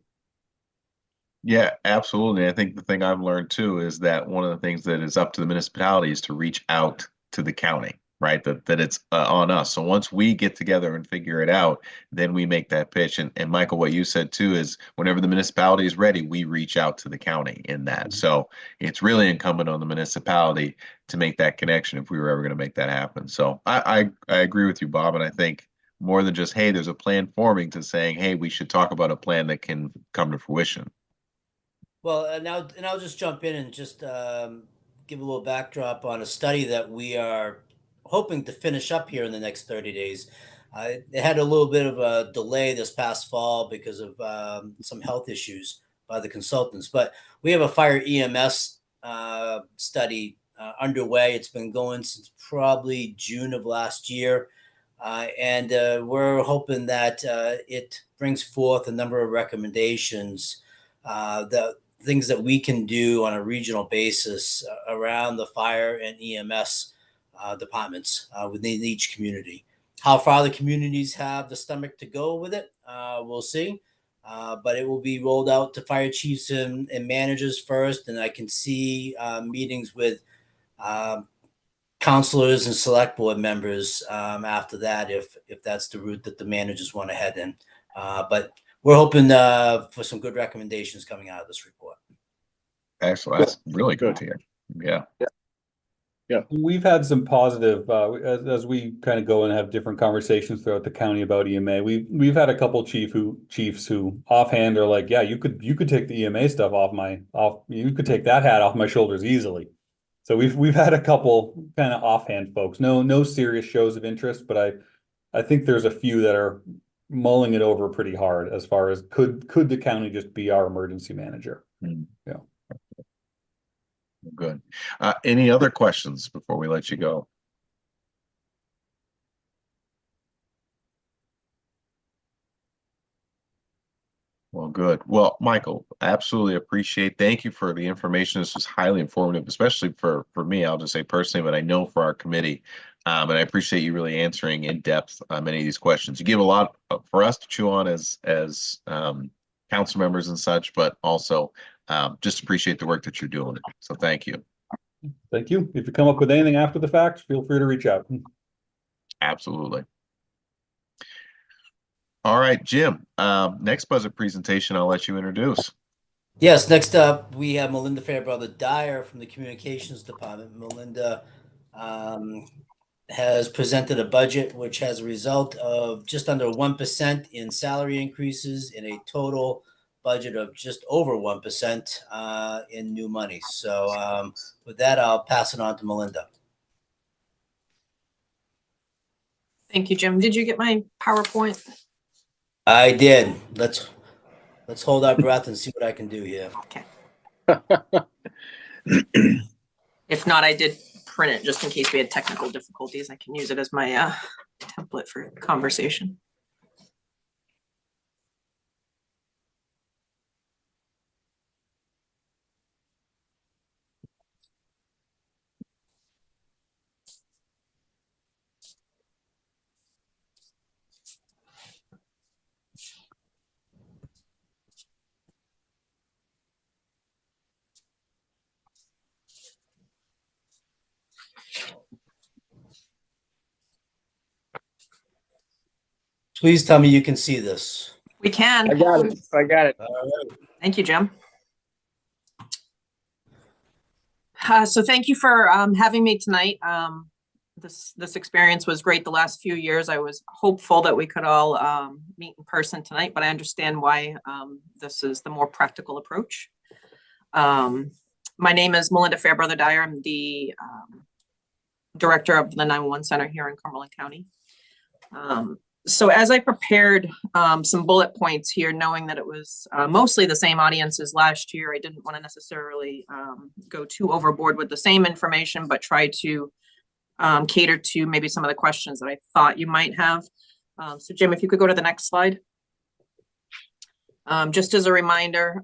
Yeah, absolutely. I think the thing I've learned too is that one of the things that is up to the municipality is to reach out to the county, right? That it's on us. So once we get together and figure it out, then we make that pitch. And Michael, what you said too is whenever the municipality is ready, we reach out to the county in that. So it's really incumbent on the municipality to make that connection if we were ever going to make that happen. So I agree with you, Bob, and I think more than just, hey, there's a plan forming, to saying, hey, we should talk about a plan that can come to fruition. Well, and I'll just jump in and just give a little backdrop on a study that we are hoping to finish up here in the next 30 days. It had a little bit of a delay this past fall because of some health issues by the consultants, but we have a fire EMS study underway. It's been going since probably June of last year. And we're hoping that it brings forth a number of recommendations, the things that we can do on a regional basis around the fire and EMS departments within each community. How far the communities have the stomach to go with it, we'll see. But it will be rolled out to fire chiefs and managers first, and I can see meetings with counselors and select board members after that, if that's the route that the managers want to head in. But we're hoping for some good recommendations coming out of this report. Excellent. That's really good to hear. Yeah. Yeah, we've had some positive as we kind of go and have different conversations throughout the county about EMA. We've had a couple chiefs who offhand are like, yeah, you could take the EMA stuff you could take that hat off my shoulders easily. So we've had a couple kind of offhand folks. No serious shows of interest, but I think there's a few that are mulling it over pretty hard as far as could the county just be our emergency manager? Yeah. Good. Any other questions before we let you go? Well, good. Well, Michael, absolutely appreciate. Thank you for the information. This was highly informative, especially for me. I'll just say personally, but I know for our committee. And I appreciate you really answering in depth many of these questions. You give a lot for us to chew on as council members and such, but also just appreciate the work that you're doing. So thank you. Thank you. If you come up with anything after the fact, feel free to reach out. Absolutely. All right, Jim, next budget presentation, I'll let you introduce. Yes, next up, we have Melinda Fairbrother Dyer from the Communications Department. Melinda has presented a budget which has a result of just under 1% in salary increases and a total budget of just over 1% in new money. So with that, I'll pass it on to Melinda. Thank you, Jim. Did you get my PowerPoint? I did. Let's hold our breath and see what I can do here. Okay. If not, I did print it just in case we had technical difficulties. I can use it as my template for conversation. Please tell me you can see this. We can. I got it. All right. Thank you, Jim. So thank you for having me tonight. This experience was great the last few years. I was hopeful that we could all meet in person tonight, but I understand why this is the more practical approach. My name is Melinda Fairbrother Dyer. I'm the director of the 911 Center here in Cumberland County. So as I prepared some bullet points here, knowing that it was mostly the same audience as last year, I didn't want to necessarily go too overboard with the same information, but try to cater to maybe some of the questions that I thought you might have. So Jim, if you could go to the next slide. Just as a reminder,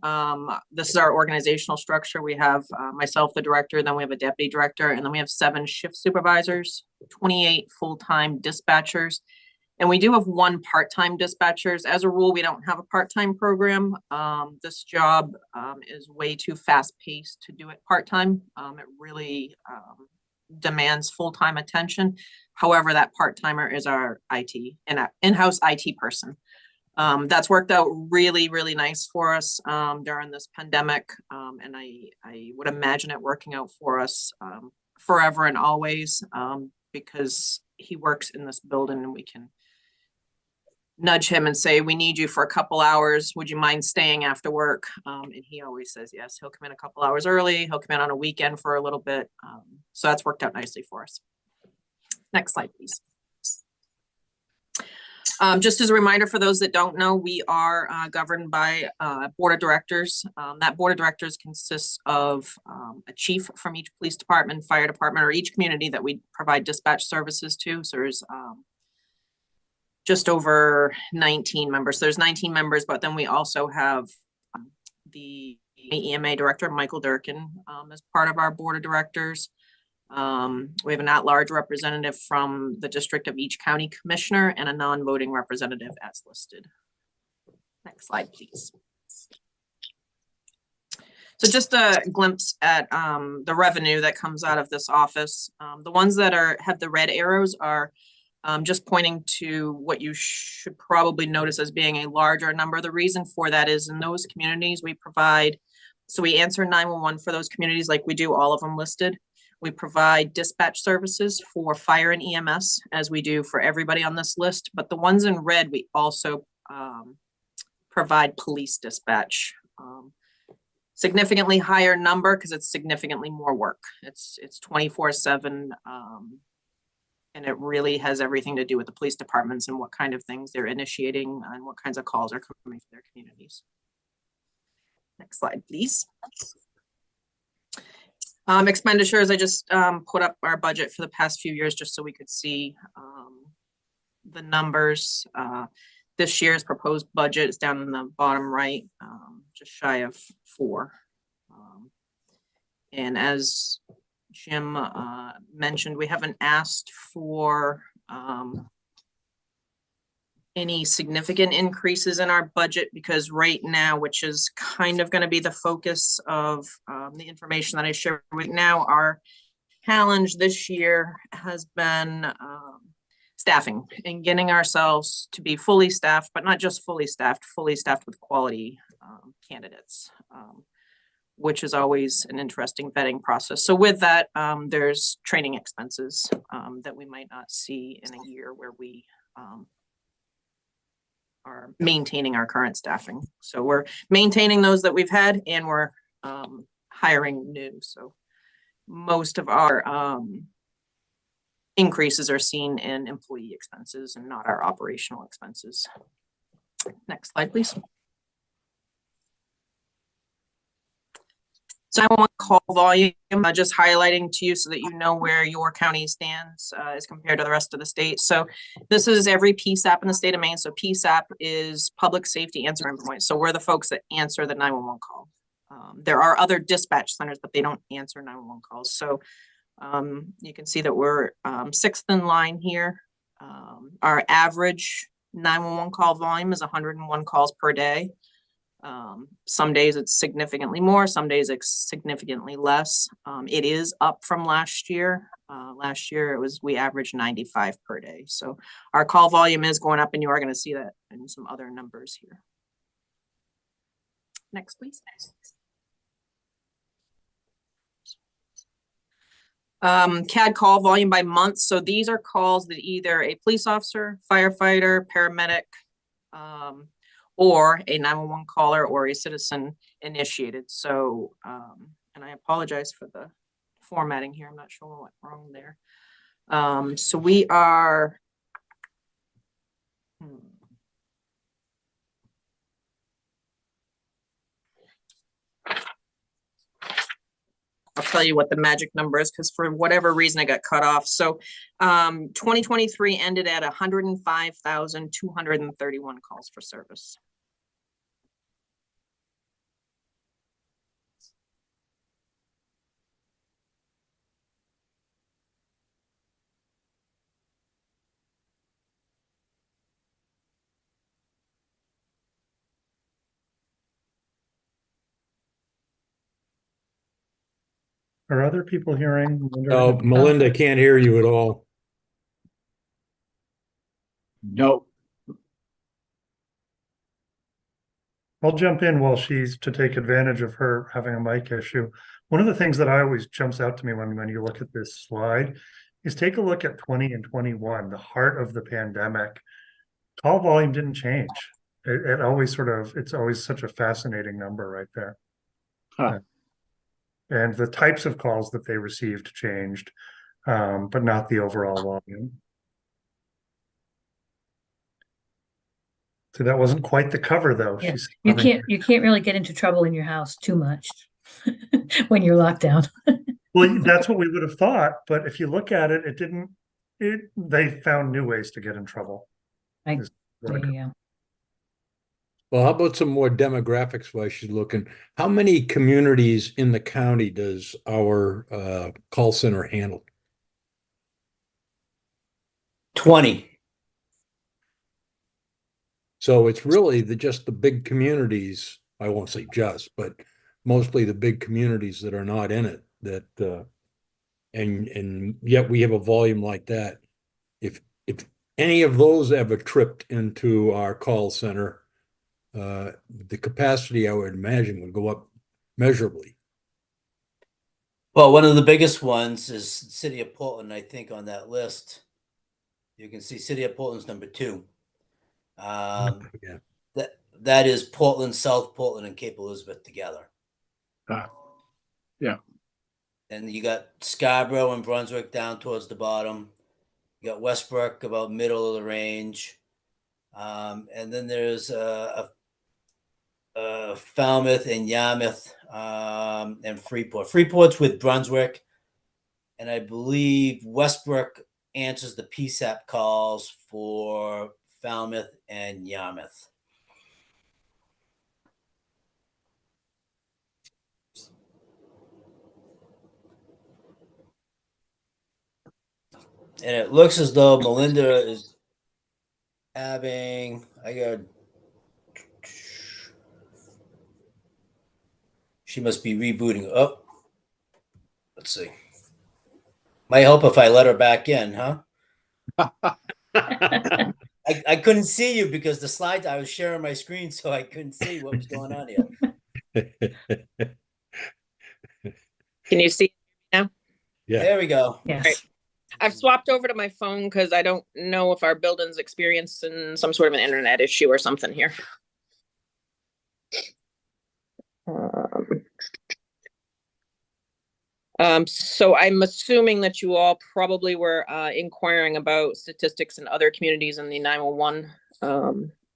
this is our organizational structure. We have myself, the director, then we have a deputy director, and then we have 7 shift supervisors, 28 full-time dispatchers, and we do have 1 part-time dispatchers. As a rule, we don't have a part-time program. This job is way too fast-paced to do it part-time. It really demands full-time attention. However, that part-timer is our IT and in-house IT person. That's worked out really, really nice for us during this pandemic. And I would imagine it working out for us forever and always, because he works in this building and we can nudge him and say, we need you for a couple hours. Would you mind staying after work? And he always says yes. He'll come in a couple hours early. He'll come in on a weekend for a little bit. So that's worked out nicely for us. Next slide, please. Just as a reminder for those that don't know, we are governed by a board of directors. That board of directors consists of a chief from each police department, fire department, or each community that we provide dispatch services to. So there's just over 19 members. There's 19 members, but then we also have the EMA director, Michael Durkin, as part of our board of directors. We have an at-large representative from the district of each county commissioner and a non-voting representative as listed. Next slide, please. So just a glimpse at the revenue that comes out of this office. The ones that have the red arrows are just pointing to what you should probably notice as being a larger number. The reason for that is in those communities we provide, so we answer 911 for those communities like we do all of them listed. We provide dispatch services for fire and EMS as we do for everybody on this list, but the ones in red, we also provide police dispatch. Significantly higher number because it's significantly more work. It's 24/7, and it really has everything to do with the police departments and what kind of things they're initiating and what kinds of calls are coming to their communities. Next slide, please. Expenditures, I just put up our budget for the past few years just so we could see the numbers. This year's proposed budget is down in the bottom right, just shy of 4. And as Jim mentioned, we haven't asked for any significant increases in our budget because right now, which is kind of going to be the focus of the information that I share right now, our challenge this year has been staffing and getting ourselves to be fully staffed, but not just fully staffed with quality candidates, which is always an interesting vetting process. So with that, there's training expenses that we might not see in a year where we are maintaining our current staffing. So we're maintaining those that we've had and we're hiring new. So most of our increases are seen in employee expenses and not our operational expenses. Next slide, please. So I want to call volume, just highlighting to you so that you know where your county stands as compared to the rest of the state. So this is every PSAP in the state of Maine. So PSAP is public safety answering point. So we're the folks that answer the 911 call. There are other dispatch centers, but they don't answer 911 calls. So you can see that we're 6th in line here. Our average 911 call volume is 101 calls per day. Some days it's significantly more, some days it's significantly less. It is up from last year. Last year we averaged 95 per day. So our call volume is going up and you are going to see that in some other numbers here. Next, please. CAD call volume by month. So these are calls that either a police officer, firefighter, paramedic, or a 911 caller or a citizen initiated. So and I apologize for the formatting here. I'm not sure what went wrong there. So we are. I'll tell you what the magic number is, because for whatever reason I got cut off. So 2023 ended at 105,231 calls for service. Are other people hearing? No, Melinda can't hear you at all. No. I'll jump in while she's to take advantage of her having a mic issue. One of the things that I always jumps out to me when you look at this slide is take a look at 20 and 21, the heart of the pandemic. Call volume didn't change. It always it's always such a fascinating number right there. Huh. And the types of calls that they received changed, but not the overall volume. So that wasn't quite the cover, though. Yeah. You can't really get into trouble in your house too much when you're locked down. Well, that's what we would have thought, but if you look at it, it didn't. They found new ways to get in trouble. There you go. Well, how about some more demographics while she's looking? How many communities in the county does our call center handle? 20. So it's really just the big communities, I won't say just, but mostly the big communities that are not in it that and yet we have a volume like that. If any of those ever tripped into our call center, the capacity, I would imagine, would go up measurably. Well, one of the biggest ones is City of Portland, I think, on that list. You can see City of Portland's number 2. Yeah. That is Portland, South Portland, and Cape Elizabeth together. Yeah. And you got Scarborough and Brunswick down towards the bottom. You got Westbrook about middle of the range. And then there's Falmouth and Yarmouth and Freeport. Freeport's with Brunswick. And I believe Westbrook answers the PSAP calls for Falmouth and Yarmouth. And it looks as though Melinda is having, she must be rebooting. Oh, let's see. Might help if I let her back in, huh? I couldn't see you because the slides, I was sharing my screen, so I couldn't see what was going on here. Can you see now? Yeah. There we go. Yes. Right. I've swapped over to my phone because I don't know if our building's experiencing some sort of an internet issue or something here. So I'm assuming that you all probably were inquiring about statistics in other communities in the 911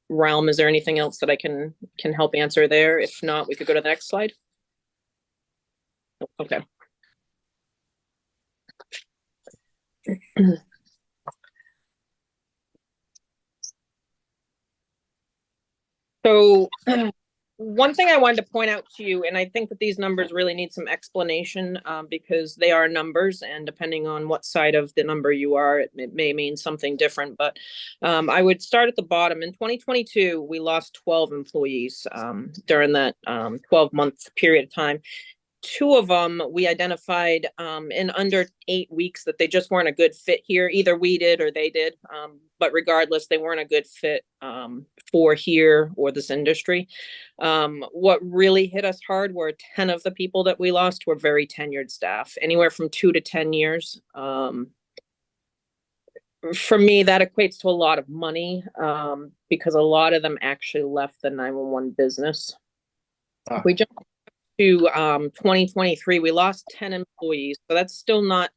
realm. Is there anything else that I can help answer there? If not, we could go to the next slide. Okay. So one thing I wanted to point out to you, and I think that these numbers really need some explanation because they are numbers, and depending on what side of the number you are, it may mean something different. But I would start at the bottom. In 2022, we lost 12 employees during that 12-month period of time. 2 of them we identified in under 8 weeks that they just weren't a good fit here. Either we did or they did. But regardless, they weren't a good fit for here or this industry. What really hit us hard were 10 of the people that we lost were very tenured staff, anywhere from 2 to 10 years. For me, that equates to a lot of money because a lot of them actually left the 911 business. We jumped to 2023, we lost 10 employees. So that's still not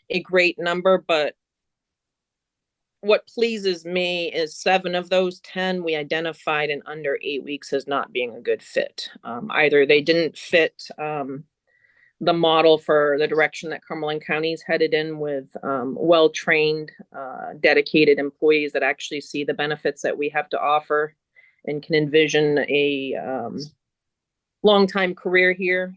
a great number, but what pleases me is 7 of those 10 we identified in under 8 weeks as not being a good fit. Either they didn't fit the model for the direction that Cumberland County is headed in with well-trained, dedicated employees that actually see the benefits that we have to offer and can envision a long-time career here.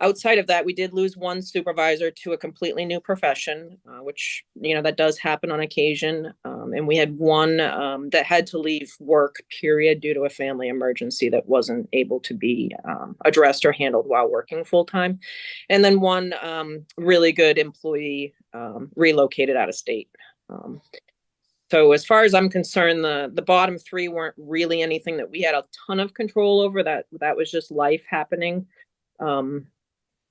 Outside of that, we did lose 1 supervisor to a completely new profession, which, that does happen on occasion. And we had 1 that had to leave work, period, due to a family emergency that wasn't able to be addressed or handled while working full-time. And then 1 really good employee relocated out of state. So as far as I'm concerned, the bottom 3 weren't really anything that we had a ton of control over. That was just life happening.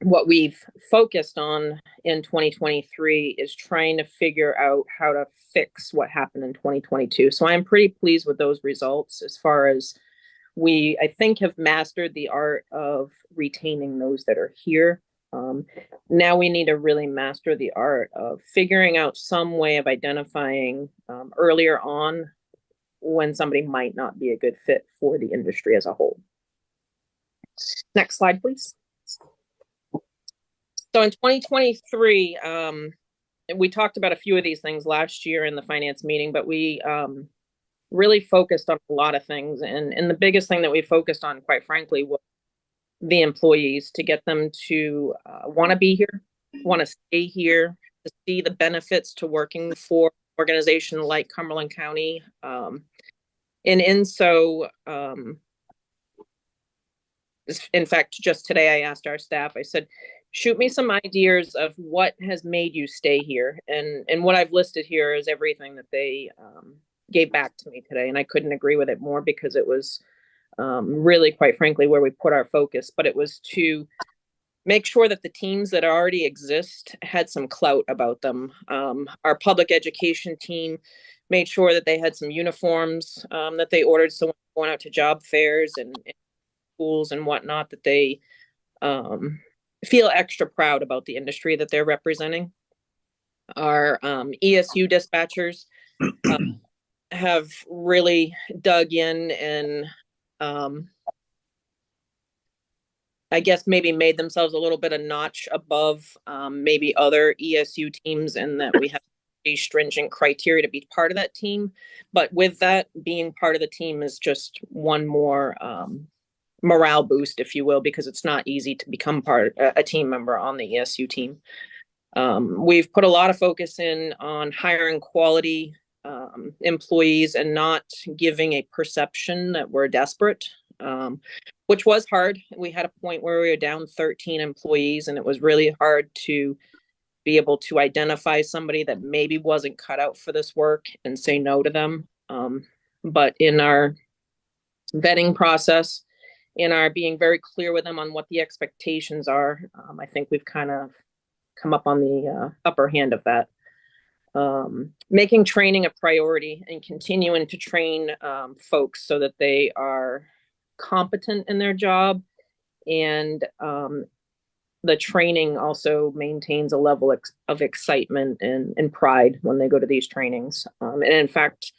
What we've focused on in 2023 is trying to figure out how to fix what happened in 2022. So I'm pretty pleased with those results as far as I think, have mastered the art of retaining those that are here. Now we need to really master the art of figuring out some way of identifying earlier on when somebody might not be a good fit for the industry as a whole. Next slide, please. So in 2023, we talked about a few of these things last year in the finance meeting, but we really focused on a lot of things. And the biggest thing that we focused on, quite frankly, was the employees, to get them to want to be here, want to stay here, to see the benefits to working for an organization like Cumberland County. In fact, just today I asked our staff, I said, shoot me some ideas of what has made you stay here. And what I've listed here is everything that they gave back to me today. And I couldn't agree with it more, because it was really, quite frankly, where we put our focus. But it was to make sure that the teams that already exist had some clout about them. Our public education team made sure that they had some uniforms that they ordered. So when going out to job fairs and schools and whatnot, that they feel extra proud about the industry that they're representing. Our ESU dispatchers have really dug in and I guess maybe made themselves a little bit a notch above maybe other ESU teams, and that we have pretty stringent criteria to be part of that team. But with that, being part of the team is just one more morale boost, if you will, because it's not easy to become a team member on the ESU team. We've put a lot of focus in on hiring quality employees and not giving a perception that we're desperate, which was hard. We had a point where we were down 13 employees, and it was really hard to be able to identify somebody that maybe wasn't cut out for this work and say no to them. But in our vetting process, in our being very clear with them on what the expectations are, I think we've kind of come up on the upper hand of that. Making training a priority and continuing to train folks so that they are competent in their job, and the training also maintains a level of excitement and pride when they go to these trainings. And in fact,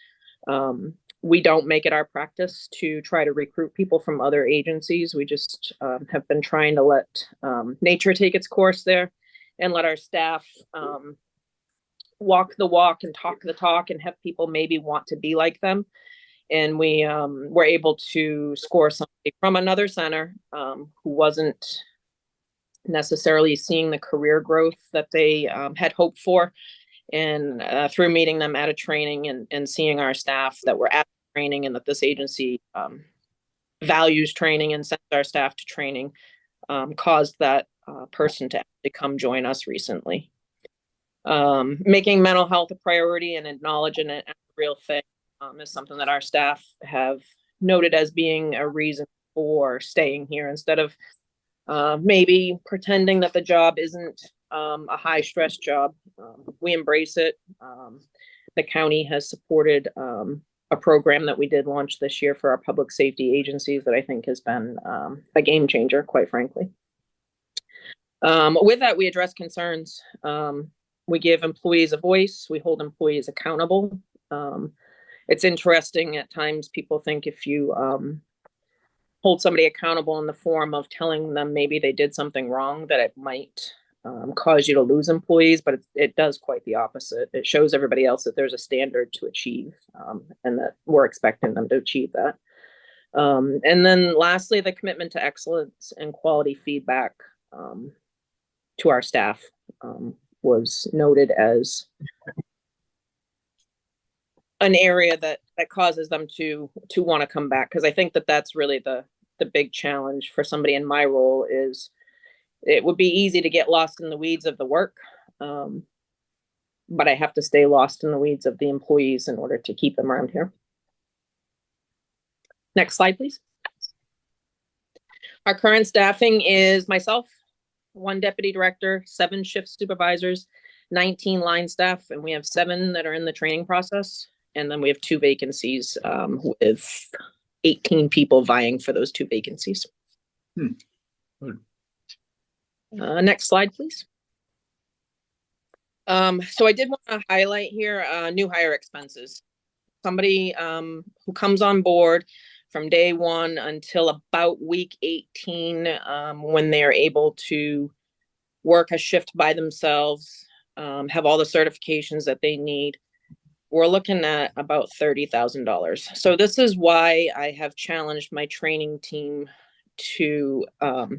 we don't make it our practice to try to recruit people from other agencies. We just have been trying to let nature take its course there, and let our staff walk the walk and talk the talk, and have people maybe want to be like them. And we were able to score somebody from another center who wasn't necessarily seeing the career growth that they had hoped for. And through meeting them at a training and seeing our staff that were at training, and that this agency values training and sends our staff to training, caused that person to actually come join us recently. Making mental health a priority and acknowledging it as a real thing is something that our staff have noted as being a reason for staying here, instead of maybe pretending that the job isn't a high stress job. We embrace it. The county has supported a program that we did launch this year for our public safety agencies that I think has been a game changer, quite frankly. With that, we address concerns. We give employees a voice. We hold employees accountable. It's interesting at times people think if you hold somebody accountable in the form of telling them maybe they did something wrong, that it might cause you to lose employees, but it does quite the opposite. It shows everybody else that there's a standard to achieve and that we're expecting them to achieve that. And then lastly, the commitment to excellence and quality feedback to our staff was noted as an area that causes them to want to come back. Because I think that that's really the big challenge for somebody in my role is it would be easy to get lost in the weeds of the work. But I have to stay lost in the weeds of the employees in order to keep them around here. Next slide, please. Our current staffing is myself, 1 deputy director, 7 shift supervisors, 19 line staff, and we have 7 that are in the training process. And then we have 2 vacancies with 18 people vying for those 2 vacancies. Next slide, please. So I did want to highlight here new hire expenses. Somebody who comes on board from day 1 until about week 18 when they're able to work a shift by themselves, have all the certifications that they need. We're looking at about $30,000. So this is why I have challenged my training team to,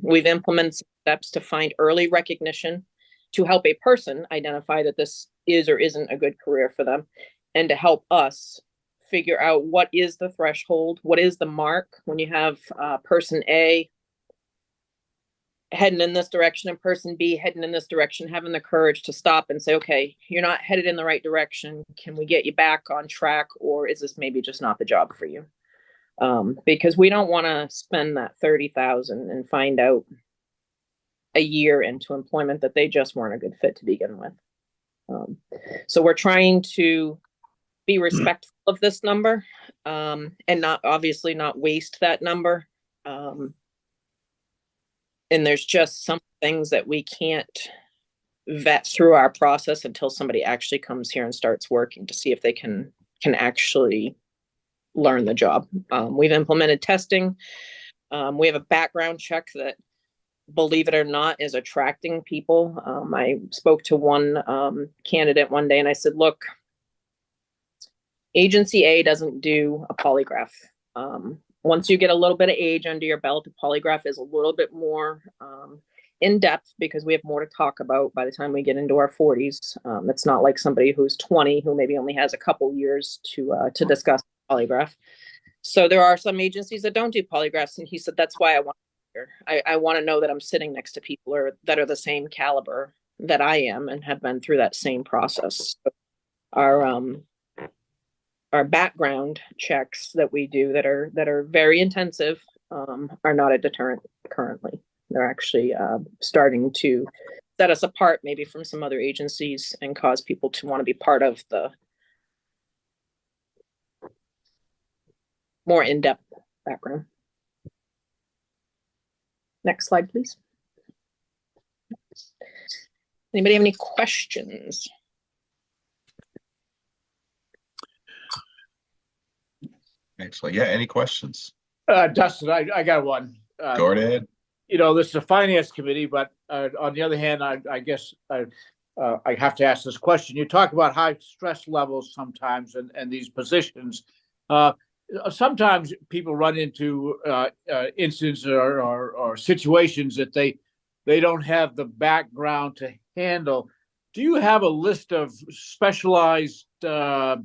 we've implemented steps to find early recognition to help a person identify that this is or isn't a good career for them, and to help us figure out what is the threshold, what is the mark when you have person A heading in this direction and person B heading in this direction, having the courage to stop and say, okay, you're not headed in the right direction. Can we get you back on track, or is this maybe just not the job for you? Because we don't want to spend that $30,000 and find out a year into employment that they just weren't a good fit to begin with. So we're trying to be respectful of this number and not obviously not waste that number. And there's just some things that we can't vet through our process until somebody actually comes here and starts working to see if they can actually learn the job. We've implemented testing. We have a background check that, believe it or not, is attracting people. I spoke to one candidate one day and I said, look, agency A doesn't do a polygraph. Once you get a little bit of age under your belt, a polygraph is a little bit more in depth because we have more to talk about by the time we get into our 40s. It's not like somebody who's 20 who maybe only has a couple years to discuss polygraph. So there are some agencies that don't do polygraphs, and he said that's why I want to. I want to know that I'm sitting next to people that are the same caliber that I am and have been through that same process. So our background checks that we do that are very intensive are not a deterrent currently. They're actually starting to set us apart maybe from some other agencies and cause people to want to be part of the more in-depth background. Next slide, please. Anybody have any questions? Excellent. Yeah, any questions? Dustin, I got one. Go right ahead. You know, this is a finance committee, but on the other hand, I guess I have to ask this question. You talk about high stress levels sometimes and these positions. Sometimes people run into incidents or situations that they don't have the background to handle. Do you have a list of specialized for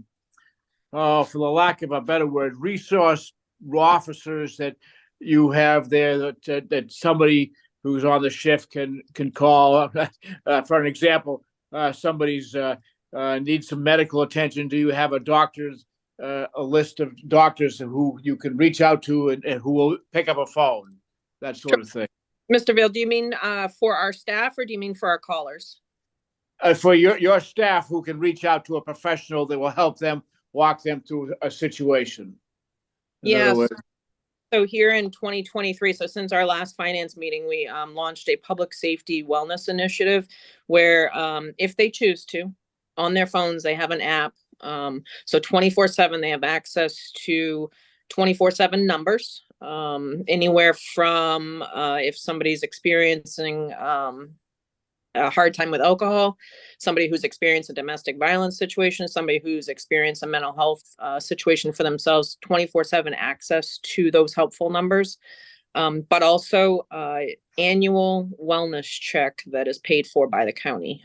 the lack of a better word, resource officers that you have there that somebody who's on the shift can call? For an example, somebody's needs some medical attention. Do you have a list of doctors who you can reach out to and who will pick up a phone, that sort of thing? Mr. Vail, do you mean for our staff or do you mean for our callers? For your staff who can reach out to a professional that will help them walk them through a situation? In other Yes. words, So here in 2023, so since our last finance meeting, we launched a public safety wellness initiative where if they choose to, on their phones, they have an app. So 24/7, they have access to 24/7 numbers, anywhere from if somebody's experiencing a hard time with alcohol, somebody who's experienced a domestic violence situation, somebody who's experienced a mental health situation for themselves, 24/7 access to those helpful numbers, but also annual wellness check that is paid for by the county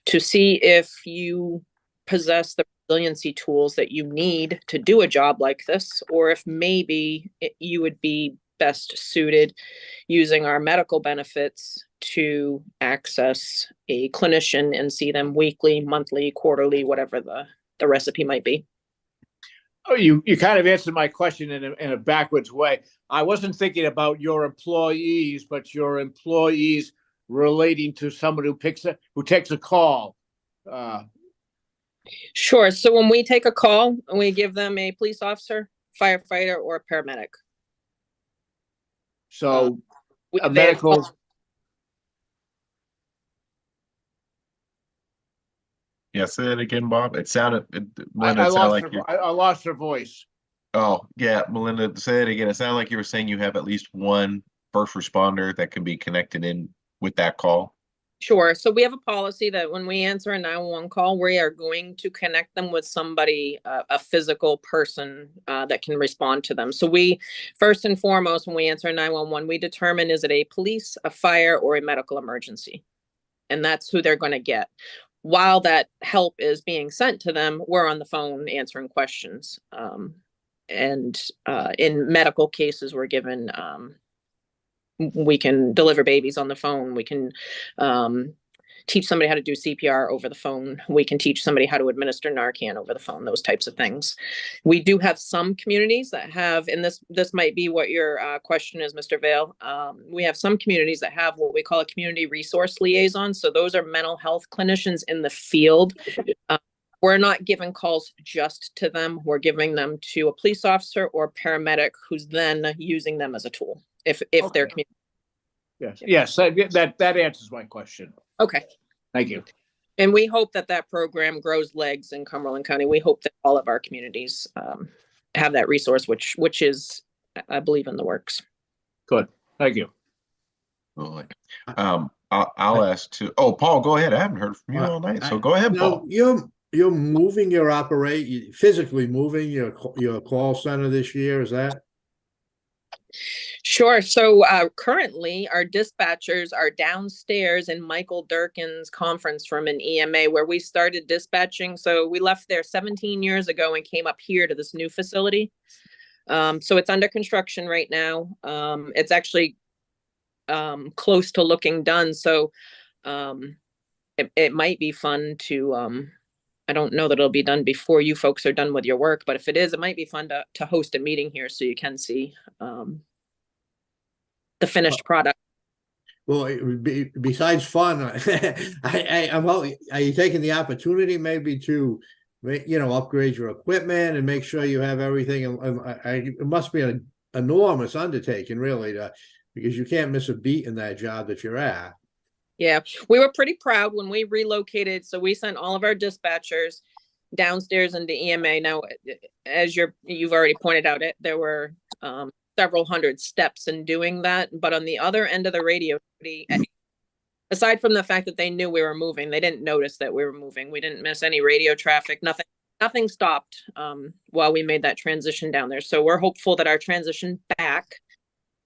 to see if you possess the resiliency tools that you need to do a job like this, or if maybe you would be best suited using our medical benefits to access a clinician and see them weekly, monthly, quarterly, whatever the recipe might be. oh, you kind of answered my question in a backwards way. I wasn't thinking about your employees, but your employees relating to someone who takes a call. Sure. So when we take a call, we give them a police officer, firefighter, or a paramedic. So a They- medical. Yeah, say that again, Bob. It sounded, Melinda, I it sounded lost like her, you. I lost her voice. Oh, yeah, Melinda, say it again. It sounded like you were saying you have at least one first responder that can be connected in with that call. Sure. So we have a policy that when we answer a 911 call, we are going to connect them with somebody, a physical person that can respond to them. So we, first and foremost, when we answer a 911, we determine is it a police, a fire, or a medical emergency? And that's who they're going to get. While that help is being sent to them, we're on the phone answering questions. And in medical cases, we're given we can deliver babies on the phone. We can teach somebody how to do CPR over the phone. We can teach somebody how to administer Narcan over the phone, those types of things. We do have some communities that have, and this might be what your question is, Mr. Vale. We have some communities that have what we call a community resource liaison. So those are mental health clinicians in the field. We're not giving calls just to them. We're giving them to a police officer or paramedic who's then using them as a tool. If they're Okay. Yes, that answers my question. Okay. Thank you. And we hope that program grows legs in Cumberland County. We hope that all of our communities have that resource, which is, I believe, in the works. Good. Thank you. I'll ask to. Oh, Paul, go ahead. I haven't heard from you all night, so go ahead, Paul. You're moving your physically moving your call center this year, is that? Sure. So currently our dispatchers are downstairs in Michael Durkin's conference room in EMA where we started dispatching. So we left there 17 years ago and came up here to this new facility. So it's under construction right now. It's actually close to looking done. So it might be fun to, I don't know that it'll be done before you folks are done with your work, but if it is, it might be fun to host a meeting here so you can see the finished product. Well, besides fun, are you taking the opportunity maybe to, upgrade your equipment and make sure you have everything? It must be an enormous undertaking, really, because you can't miss a beat in that job that you're at. Yeah, we were pretty proud when we relocated. So we sent all of our dispatchers downstairs into EMA. Now, as you've already pointed out, there were several hundred steps in doing that. But on the other end of the radio, aside from the fact that they knew we were moving, they didn't notice that we were moving. We didn't miss any radio traffic. Nothing stopped while we made that transition down there. So we're hopeful that our transition back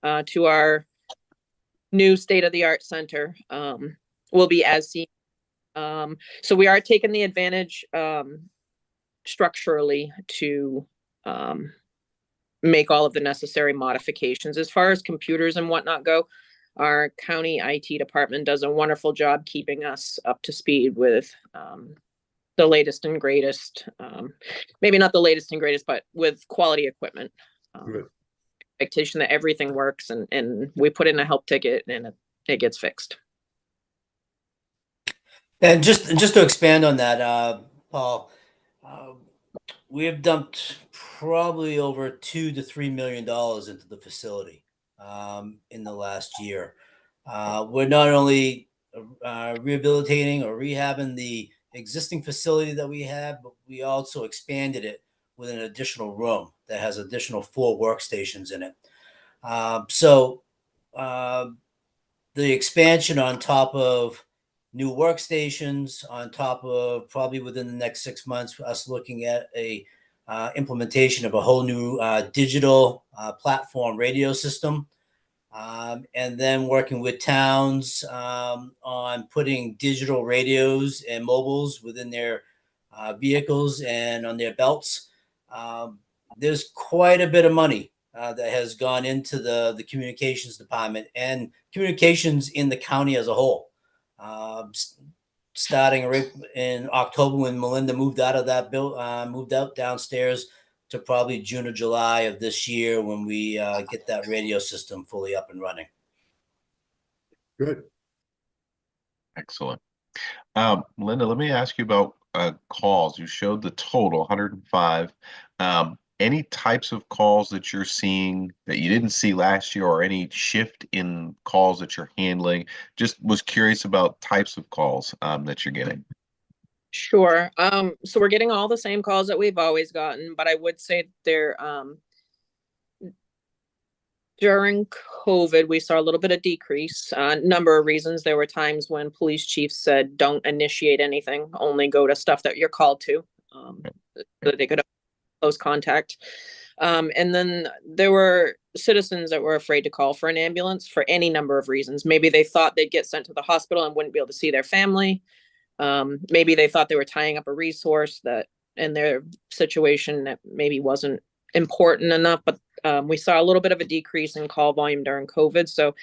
to our new state-of-the-art center will be as seen. So we are taking the advantage structurally to make all of the necessary modifications. As far as computers and whatnot go, our county IT department does a wonderful job keeping us up to speed with the latest and greatest, maybe not the latest and greatest, but with quality equipment. Expectation that everything works and we put in a help ticket and it gets fixed. And just to expand on that, Paul, We have dumped probably over $2 to $3 million into the facility in the last year. We're not only rehabilitating or rehabbing the existing facility that we have, but we also expanded it with an additional room that has additional 4 workstations in it. So the expansion on top of new workstations, on top of probably within the next 6 months, us looking at a implementation of a whole new digital platform radio system, and then working with towns on putting digital radios and mobiles within their vehicles and on their belts. There's quite a bit of money that has gone into the communications department and communications in the county as a whole. Starting right in October when Melinda moved out of that moved out downstairs, to probably June or July of this year when we get that radio system fully up and running. Good. Excellent. Linda, let me ask you about calls. You showed the total 105. Any types of calls that you're seeing that you didn't see last year, or any shift in calls that you're handling? Just was curious about types of calls that you're getting. Sure. So we're getting all the same calls that we've always gotten, but I would say they're during COVID, we saw a little bit of decrease. Number of reasons. There were times when police chiefs said, "Don't initiate anything; only go to stuff that you're called to," so that they could have close contact. And then there were citizens that were afraid to call for an ambulance for any number of reasons. Maybe they thought they'd get sent to the hospital and wouldn't be able to see their family. Maybe they thought they were tying up a resource that in their situation that maybe wasn't important enough, but we saw a little bit of a decrease in call volume during COVID. So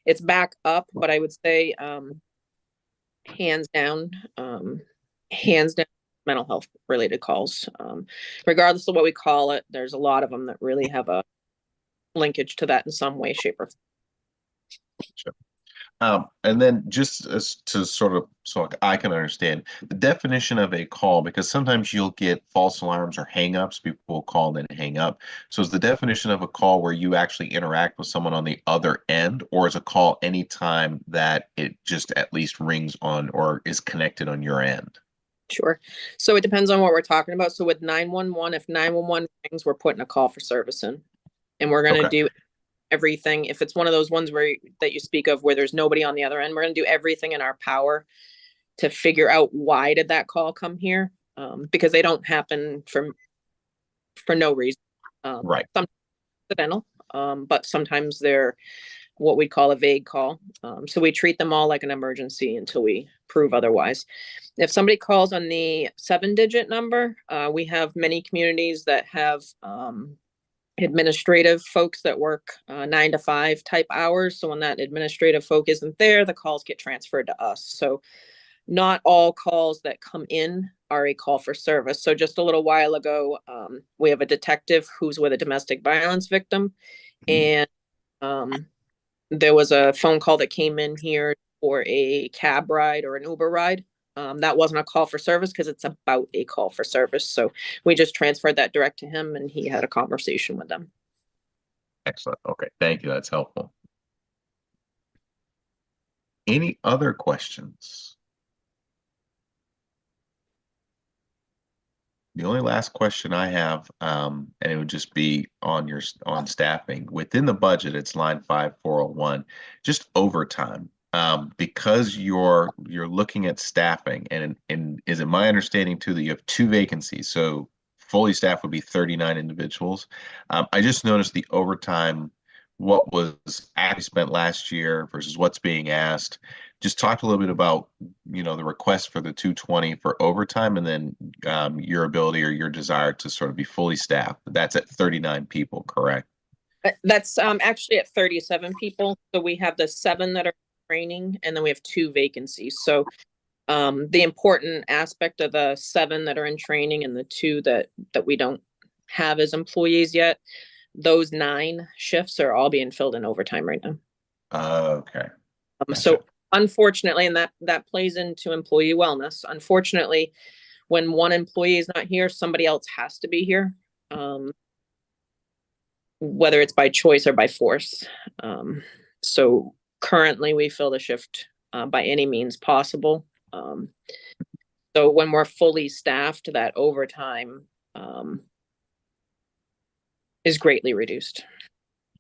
it's back up, but I would say hands down, mental health related calls. Regardless of what we call it, there's a lot of them that really have a linkage to that in some way, shape, or form. Sure. And then just as to sort of so I can understand the definition of a call, because sometimes you'll get false alarms or hangups. People will call and then hang up. So is the definition of a call where you actually interact with someone on the other end, or is a call anytime that it just at least rings on or is connected on your end? Sure. So it depends on what we're talking about. So with 911, if 911 rings, we're putting a call for service in, and we're going to do everything. If it's one of those ones that you speak of where there's nobody on the other end, we're going to do everything in our power to figure out why did that call come here, because they don't happen for no reason. Right. Sometimes accidental, but sometimes they're what we call a vague call. So we treat them all like an emergency until we prove otherwise. If somebody calls on the 7-digit number, we have many communities that have administrative folks that work 9 to 5 type hours. So when that administrative folk isn't there, the calls get transferred to us. So not all calls that come in are a call for service. So just a little while ago, we have a detective who's with a domestic violence victim. And there was a phone call that came in here for a cab ride or an Uber ride. That wasn't a call for service because it's about a call for service. So we just transferred that direct to him and he had a conversation with them. Excellent. Okay. Thank you. That's helpful. Any other questions? The only last question I have, and it would just be on staffing. Within the budget, it's line 5401, just overtime. Because you're looking at staffing, and is it my understanding too that you have 2 vacancies? So fully staffed would be 39 individuals. I just noticed the overtime, what was actually spent last year versus what's being asked. Just talk a little bit about, the request for the 220 for overtime, and then your ability or your desire to sort of be fully staffed. That's at 39 people, correct? That's actually at 37 people. So we have the 7 that are training, and then we have 2 vacancies. So the important aspect of the 7 that are in training and the 2 that we don't have as employees yet, those 9 shifts are all being filled in overtime right now. Okay. So unfortunately, and that plays into employee wellness. Unfortunately, when one employee is not here, somebody else has to be here. Whether it's by choice or by force. So currently we fill the shift by any means possible. So when we're fully staffed, that overtime is greatly reduced.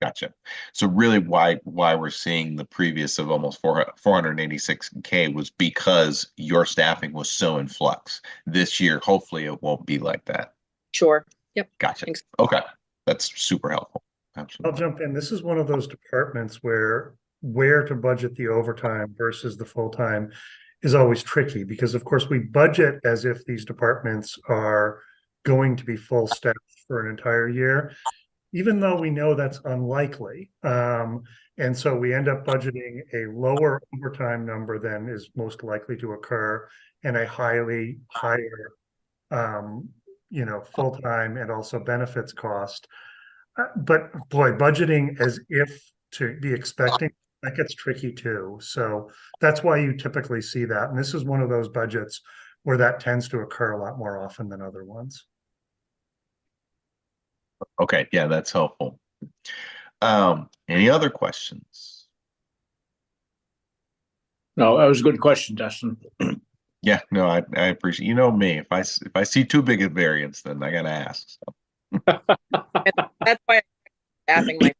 Gotcha. So really why we're seeing the previous of almost 486K was because your staffing was so in flux. This year, hopefully it won't be like that. Sure. Yep. Gotcha. Thanks. Okay. That's super helpful. I'll Absolutely. jump in. This is one of those departments where to budget the overtime versus the full-time is always tricky because, of course, we budget as if these departments are going to be full staff for an entire year, even though we know that's unlikely. And so we end up budgeting a lower overtime number than is most likely to occur and a higher, full-time and also benefits cost. But boy, budgeting as if to be expecting, that gets tricky too. So that's why you typically see that. And this is one of those budgets where that tends to occur a lot more often than other ones. Okay. Yeah, that's helpful. Any other questions? No, that was a good question, Dustin. Yeah, no, I appreciate, me, if I see too big a variance, then I gotta ask. So. And that's why I'm staffing my,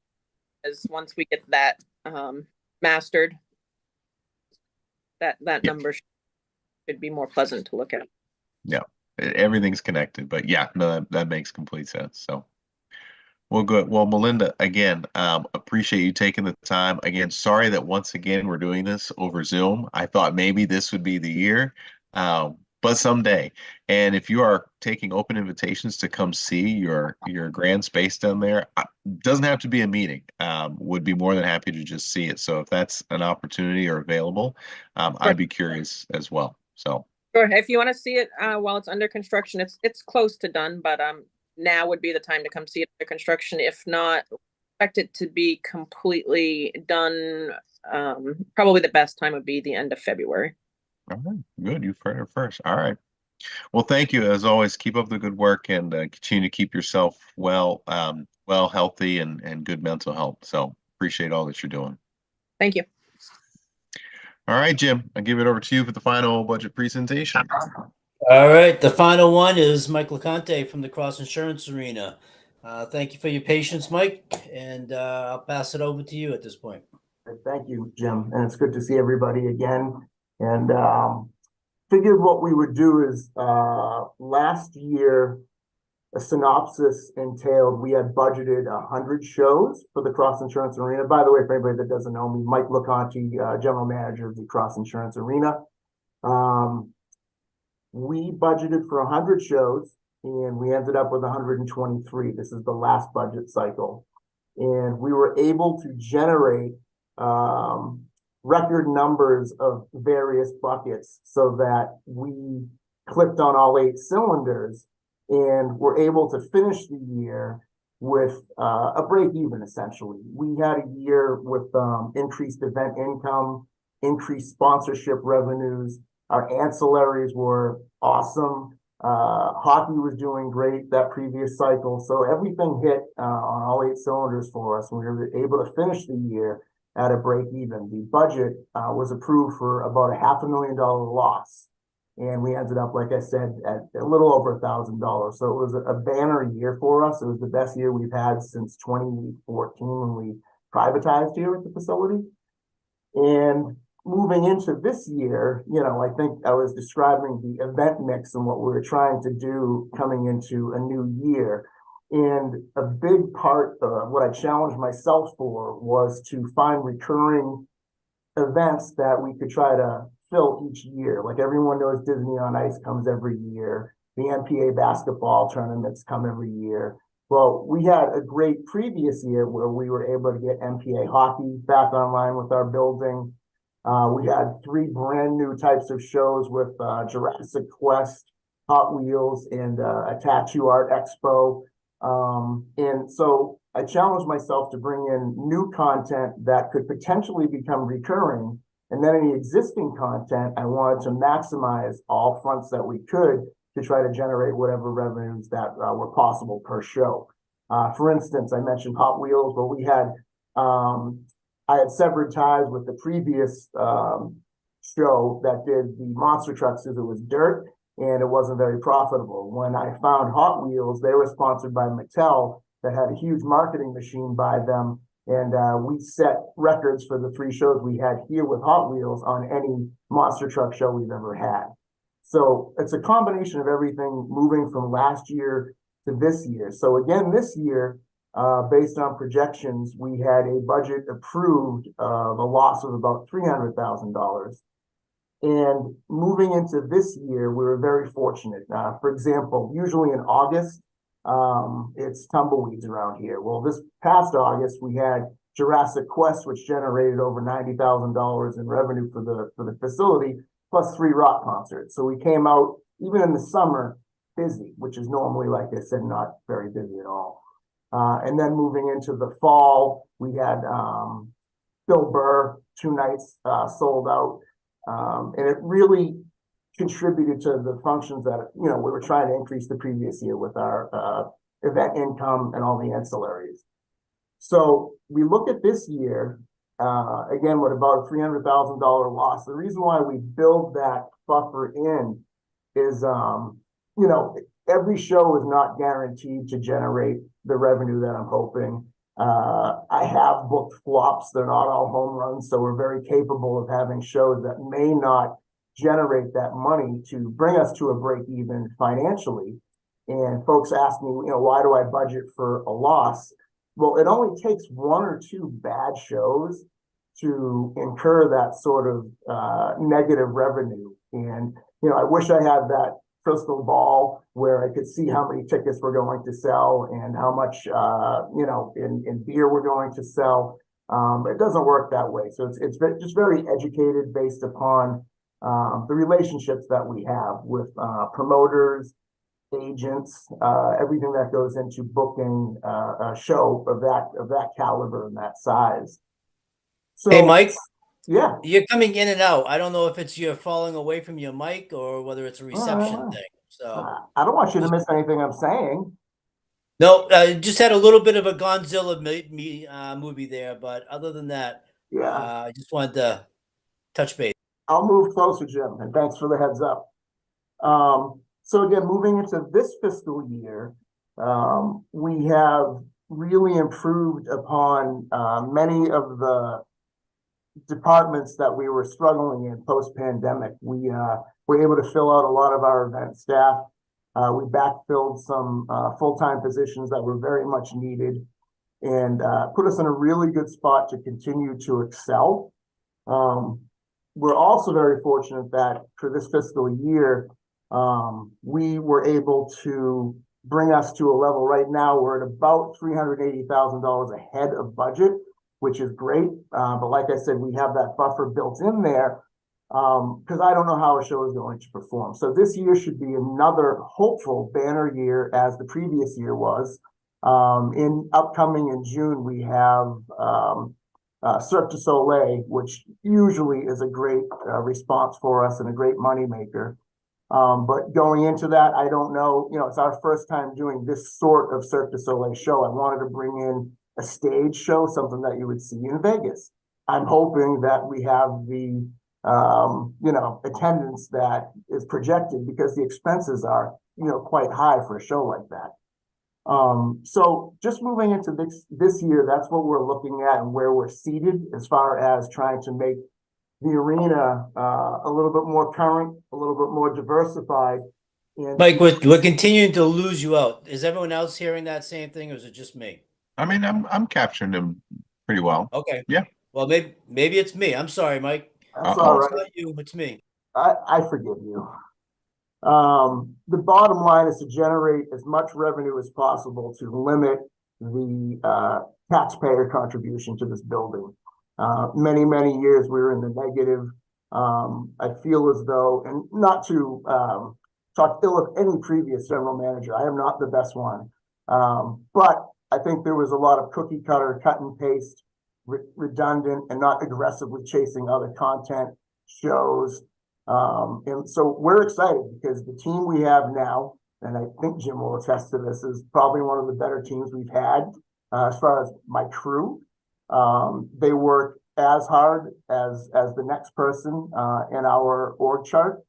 is once we get that mastered, that number should be more pleasant to look at. Yeah, everything's connected, but yeah, no, that makes complete sense. So, well, good. Well, Melinda, again, appreciate you taking the time. Again, sorry that once again we're doing this over Zoom. I thought maybe this would be the year, but someday. And if you are taking open invitations to come see your grand space down there, doesn't have to be a meeting. Would be more than happy to just see it. So if that's an opportunity or available, I'd be curious as well. So. Sure. If you want to see it while it's under construction, it's close to done, but now would be the time to come see it under construction. If not, expect it to be completely done. Probably the best time would be the end of February. All right, good. You've heard it first. All right. Well, thank you as always. Keep up the good work and continue to keep yourself well, healthy, and good mental health. So appreciate all that you're doing. Thank you. All right, Jim, I'll give it over to you for the final budget presentation. All right, the final one is Mike LeConte from the Cross Insurance Arena. Thank you for your patience, Mike, and I'll pass it over to you at this point. Thank you, Jim, and it's good to see everybody again. And figured what we would do is last year, a synopsis entailed we had budgeted 100 shows for the Cross Insurance Arena. By the way, for anybody that doesn't know me, Mike LeConte, general manager of the Cross Insurance Arena. We budgeted for 100 shows and we ended up with 123. This is the last budget cycle. And we were able to generate record numbers of various buckets so that we clicked on all 8 cylinders and were able to finish the year with a break even, essentially. We had a year with increased event income, increased sponsorship revenues. Our ancillaries were awesome. Hockey was doing great that previous cycle. So everything hit on all 8 cylinders for us. We were able to finish the year at a break even. The budget was approved for about a $500,000 loss. And we ended up, like I said, at a little over $1,000. So it was a banner year for us. It was the best year we've had since 2014 when we privatized here at the facility. And moving into this year, I think I was describing the event mix and what we were trying to do coming into a new year. And a big part of what I challenged myself for was to find recurring events that we could try to fill each year. Like everyone knows, Disney on Ice comes every year. The NPA basketball tournaments come every year. Well, we had a great previous year where we were able to get NPA hockey back online with our building. We had 3 brand new types of shows with Jurassic Quest, Hot Wheels, and a tattoo art expo. And so I challenged myself to bring in new content that could potentially become recurring. And then any existing content, I wanted to maximize all fronts that we could to try to generate whatever revenues that were possible per show. For instance, I mentioned Hot Wheels, but we had, I had severed ties with the previous show that did the monster trucks because it was dirt and it wasn't very profitable. When I found Hot Wheels, they were sponsored by Mattel that had a huge marketing machine by them. And we set records for the 3 shows we had here with Hot Wheels on any monster truck show we've ever had. So it's a combination of everything moving from last year to this year. So again, this year, based on projections, we had a budget approved of a loss of about $300,000. And moving into this year, we were very fortunate. For example, usually in August, it's tumbleweeds around here. Well, this past August, we had Jurassic Quest, which generated over $90,000 in revenue for the facility, plus 3 rock concerts. So we came out, even in the summer, busy, which is normally, like I said, not very busy at all. And then moving into the fall, we had Bill Burr, 2 nights sold out. And it really contributed to the functions that, we were trying to increase the previous year with our event income and all the ancillaries. So we look at this year, again, with about a $300,000 loss. The reason why we build that buffer in is, every show is not guaranteed to generate the revenue that I'm hoping. I have booked flops. They're not all home runs. So we're very capable of having shows that may not generate that money to bring us to a break even financially. And folks ask me, why do I budget for a loss? Well, it only takes 1 or 2 bad shows to incur that sort of negative revenue. And, I wish I had that crystal ball where I could see how many tickets we're going to sell and how much, in beer we're going to sell. It doesn't work that way. So it's just very educated based upon the relationships that we have with promoters, agents, everything that goes into booking a show of that caliber and that size. So, Hey, Mike. Yeah. You're coming in and out. I don't know if it's you're falling away from your mic or whether it's a reception thing. So I don't want you to miss anything I'm saying. no, just had a little bit of a Godzilla movie there, but other than that, I just wanted to touch base. I'll move closer, Jim, and thanks for the heads up. So again, moving into this fiscal year, we have really improved upon many of the departments that we were struggling in post-pandemic. We were able to fill out a lot of our event staff. We backfilled some full-time positions that were very much needed and put us in a really good spot to continue to excel. We're also very fortunate that for this fiscal year, we were able to bring us to a level right now. We're at about $380,000 ahead of budget, which is great. But like I said, we have that buffer built in there because I don't know how a show is going to perform. So this year should be another hopeful banner year as the previous year was. Upcoming in June, we have Cirque du Soleil, which usually is a great response for us and a great moneymaker. But going into that, I don't know, it's our first time doing this sort of Cirque du Soleil show. I wanted to bring in a stage show, something that you would see in Vegas. I'm hoping that we have the, attendance that is projected because the expenses are, quite high for a show like that. So just moving into this year, that's what we're looking at and where we're seated as far as trying to make the arena a little bit more current, a little bit more diversified. And Mike, we're continuing to lose you out. Is everyone else hearing that same thing, or is it just me? I mean, I'm capturing them pretty well. Okay. Yeah. Well, maybe it's me. I'm sorry, Mike. That's all right. It's not you, it's me. I forgive you. The bottom line is to generate as much revenue as possible to limit the taxpayer contribution to this building. Many, many years we were in the negative. I feel as though, and not to talk ill of any previous general manager, I am not the best one. But I think there was a lot of cookie cutter, cut and paste, redundant, and not aggressively chasing other content, shows, And so we're excited because the team we have now, and I think Jim will attest to this, is probably one of the better teams we've had as far as my crew. They work as hard as the next person in our org chart.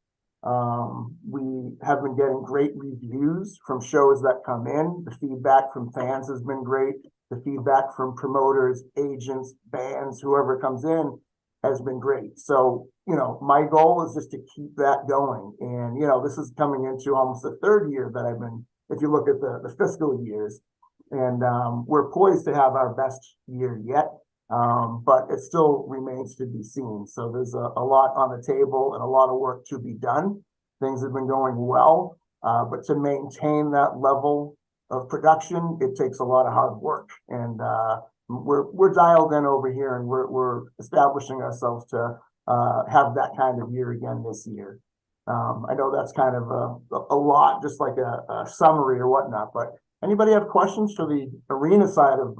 We have been getting great reviews from shows that come in. The feedback from fans has been great. The feedback from promoters, agents, bands, whoever comes in has been great. So, my goal is just to keep that going. And, this is coming into almost the third year that I've been, if you look at the fiscal years, and we're poised to have our best year yet. But it still remains to be seen. So there's a lot on the table and a lot of work to be done. Things have been going well, but to maintain that level of production, it takes a lot of hard work. And we're dialed in over here, and we're establishing ourselves to have that kind of year again this year. I know that's kind of a lot, just like a summary or whatnot. But anybody have questions for the arena side of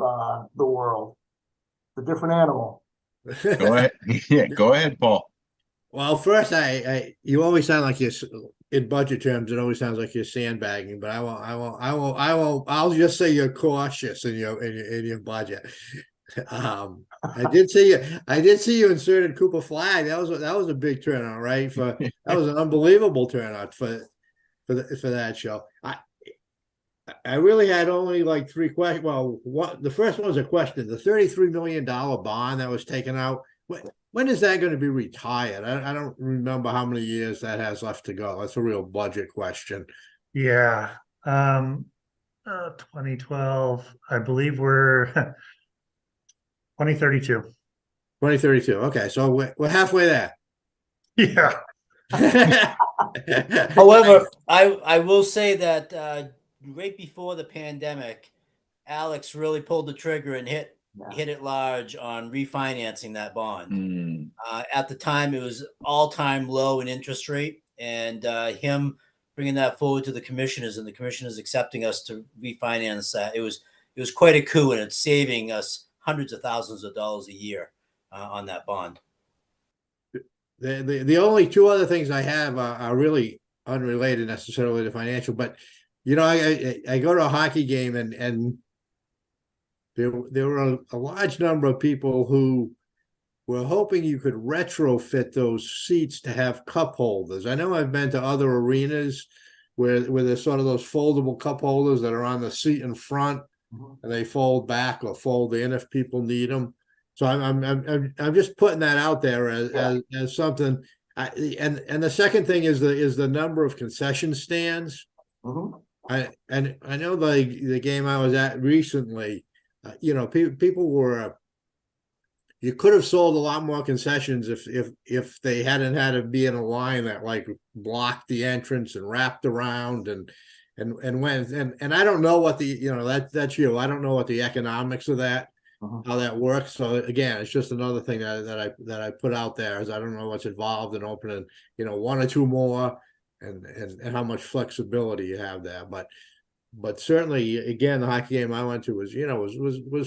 the world? A different animal. Go ahead. Yeah, go ahead, Paul. Well, first, you always sound like you're in budget terms. It always sounds like you're sandbagging, but I'll just say you're cautious in your budget. I did see you inserted Cooper flag. That was a big turnout, right? That was an unbelievable turnout for that show. I really had only like three questions. Well, the first one was a question. The $33 million bond that was taken out, when is that going to be retired? I don't remember how many years that has left to go. That's a real budget question. Yeah. 2012, I believe we're 2032. 2032. Okay, so we're halfway there. Yeah. However, I will say that right before the pandemic, Alex really pulled the trigger and hit it large on refinancing that bond. At the time, it was all-time low in interest rate, and him bringing that forward to the commissioners, and the commissioners accepting us to refinance that. It was quite a coup, and it's saving us hundreds of thousands of dollars a year on that bond. The only two other things I have are really unrelated necessarily to financial, but I go to a hockey game, and there were a large number of people who were hoping you could retrofit those seats to have cup holders. I know I've been to other arenas where there's sort of those foldable cup holders that are on the seat in front, and they fold back or fold in if people need them. So I'm just putting that out there as something. And the second thing is the number of concession stands. I know the game I was at recently, people were. You could have sold a lot more concessions if they hadn't had to be in a line that like blocked the entrance and wrapped around and went and I don't know what that's you. I don't know what the economics of that. How that works. So again, it's just another thing that I put out there, is I don't know what's involved in opening, one or two more, and how much flexibility you have there. But certainly, again, the hockey game I went to was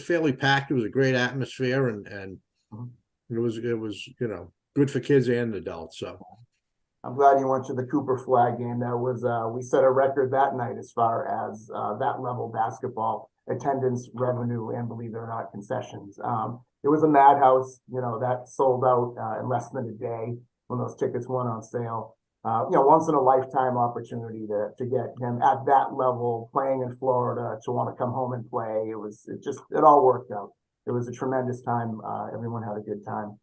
fairly packed. It was a great atmosphere, and it was good for kids and adults. So I'm glad you went to the Cooper flag game. That was we set a record that night as far as that level basketball attendance, revenue, and believe it or not, concessions. It was a madhouse, that sold out in less than a day when those tickets went on sale. Once in a lifetime opportunity to get him at that level playing in Florida, to want to come home and play. It all worked out. It was a tremendous time. Everyone had a good time.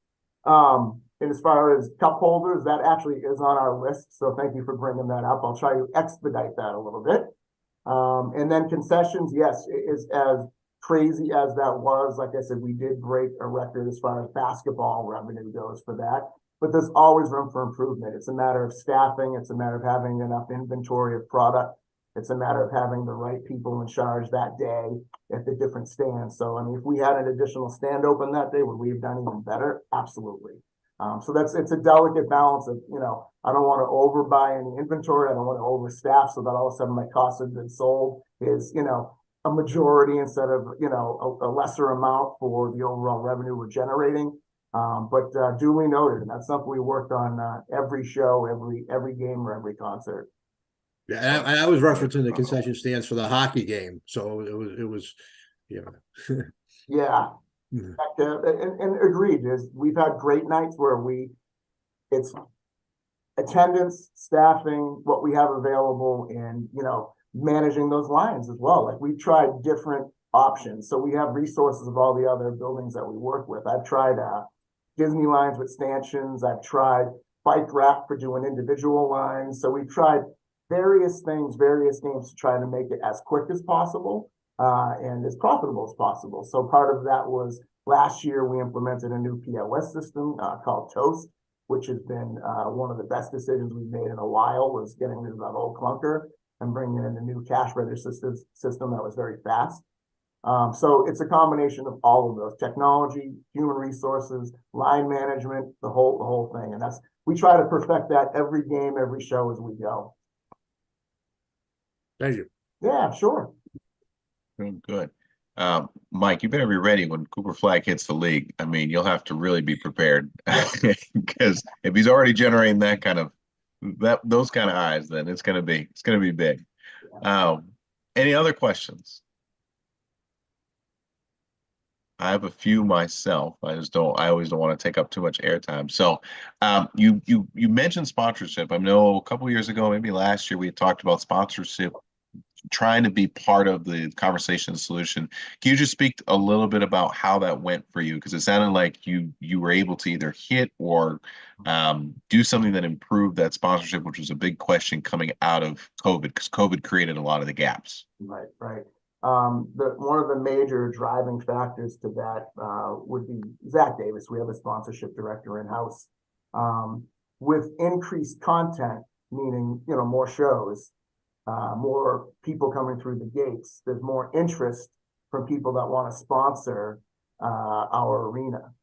And as far as cup holders, that actually is on our list. So thank you for bringing that up. I'll try to expedite that a little bit. And then concessions, yes, it is as crazy as that was. Like I said, we did break a record as far as basketball revenue goes for that, but there's always room for improvement. It's a matter of staffing. It's a matter of having enough inventory of product. It's a matter of having the right people in charge that day at the different stands. So, if we had an additional stand open that day, would we have done even better? Absolutely. So it's a delicate balance of, I don't want to overbuy any inventory. I don't want to overstaff so that all of a sudden my cost of goods sold is, a majority instead of, a lesser amount for the overall revenue we're generating. But duly noted, and that's something we worked on every show, every game, or every concert. Yeah, I was referencing the concession stands for the hockey game, so it was, you know. Yeah, Mhm. and agreed. We've had great nights where it's attendance, staffing, what we have available, and managing those lines as well. Like we've tried different options, so we have resources of all the other buildings that we work with. I've tried Disney lines with stanchions. I've tried bike rack for doing individual lines. So we've tried various things, various games to try to make it as quick as possible and as profitable as possible. So part of that was last year we implemented a new POS system called Toast, which has been one of the best decisions we've made in a while, was getting rid of that old clunker and bringing in a new cash register system that was very fast. So it's a combination of all of those: technology, human resources, line management, the whole thing. And we try to perfect that every game, every show as we go. Thank you. Yeah, sure. Good. Mike, you better be ready when Cooper Flag hits the league. I mean, you'll have to really be prepared because if he's already generating those kind of eyes, then it's gonna be big. Any other questions? I have a few myself. I always don't want to take up too much airtime. So, you mentioned sponsorship. I know a couple years ago, maybe last year, we had talked about sponsorship trying to be part of the conversation solution. Can you just speak a little bit about how that went for you? Because it sounded like you were able to either hit or do something that improved that sponsorship, which was a big question coming out of COVID, because COVID created a lot of the gaps. Right, right. One of the major driving factors to that would be Zach Davis. We have a sponsorship director in-house. With increased content, meaning more shows, more people coming through the gates, there's more interest from people that want to sponsor our arena.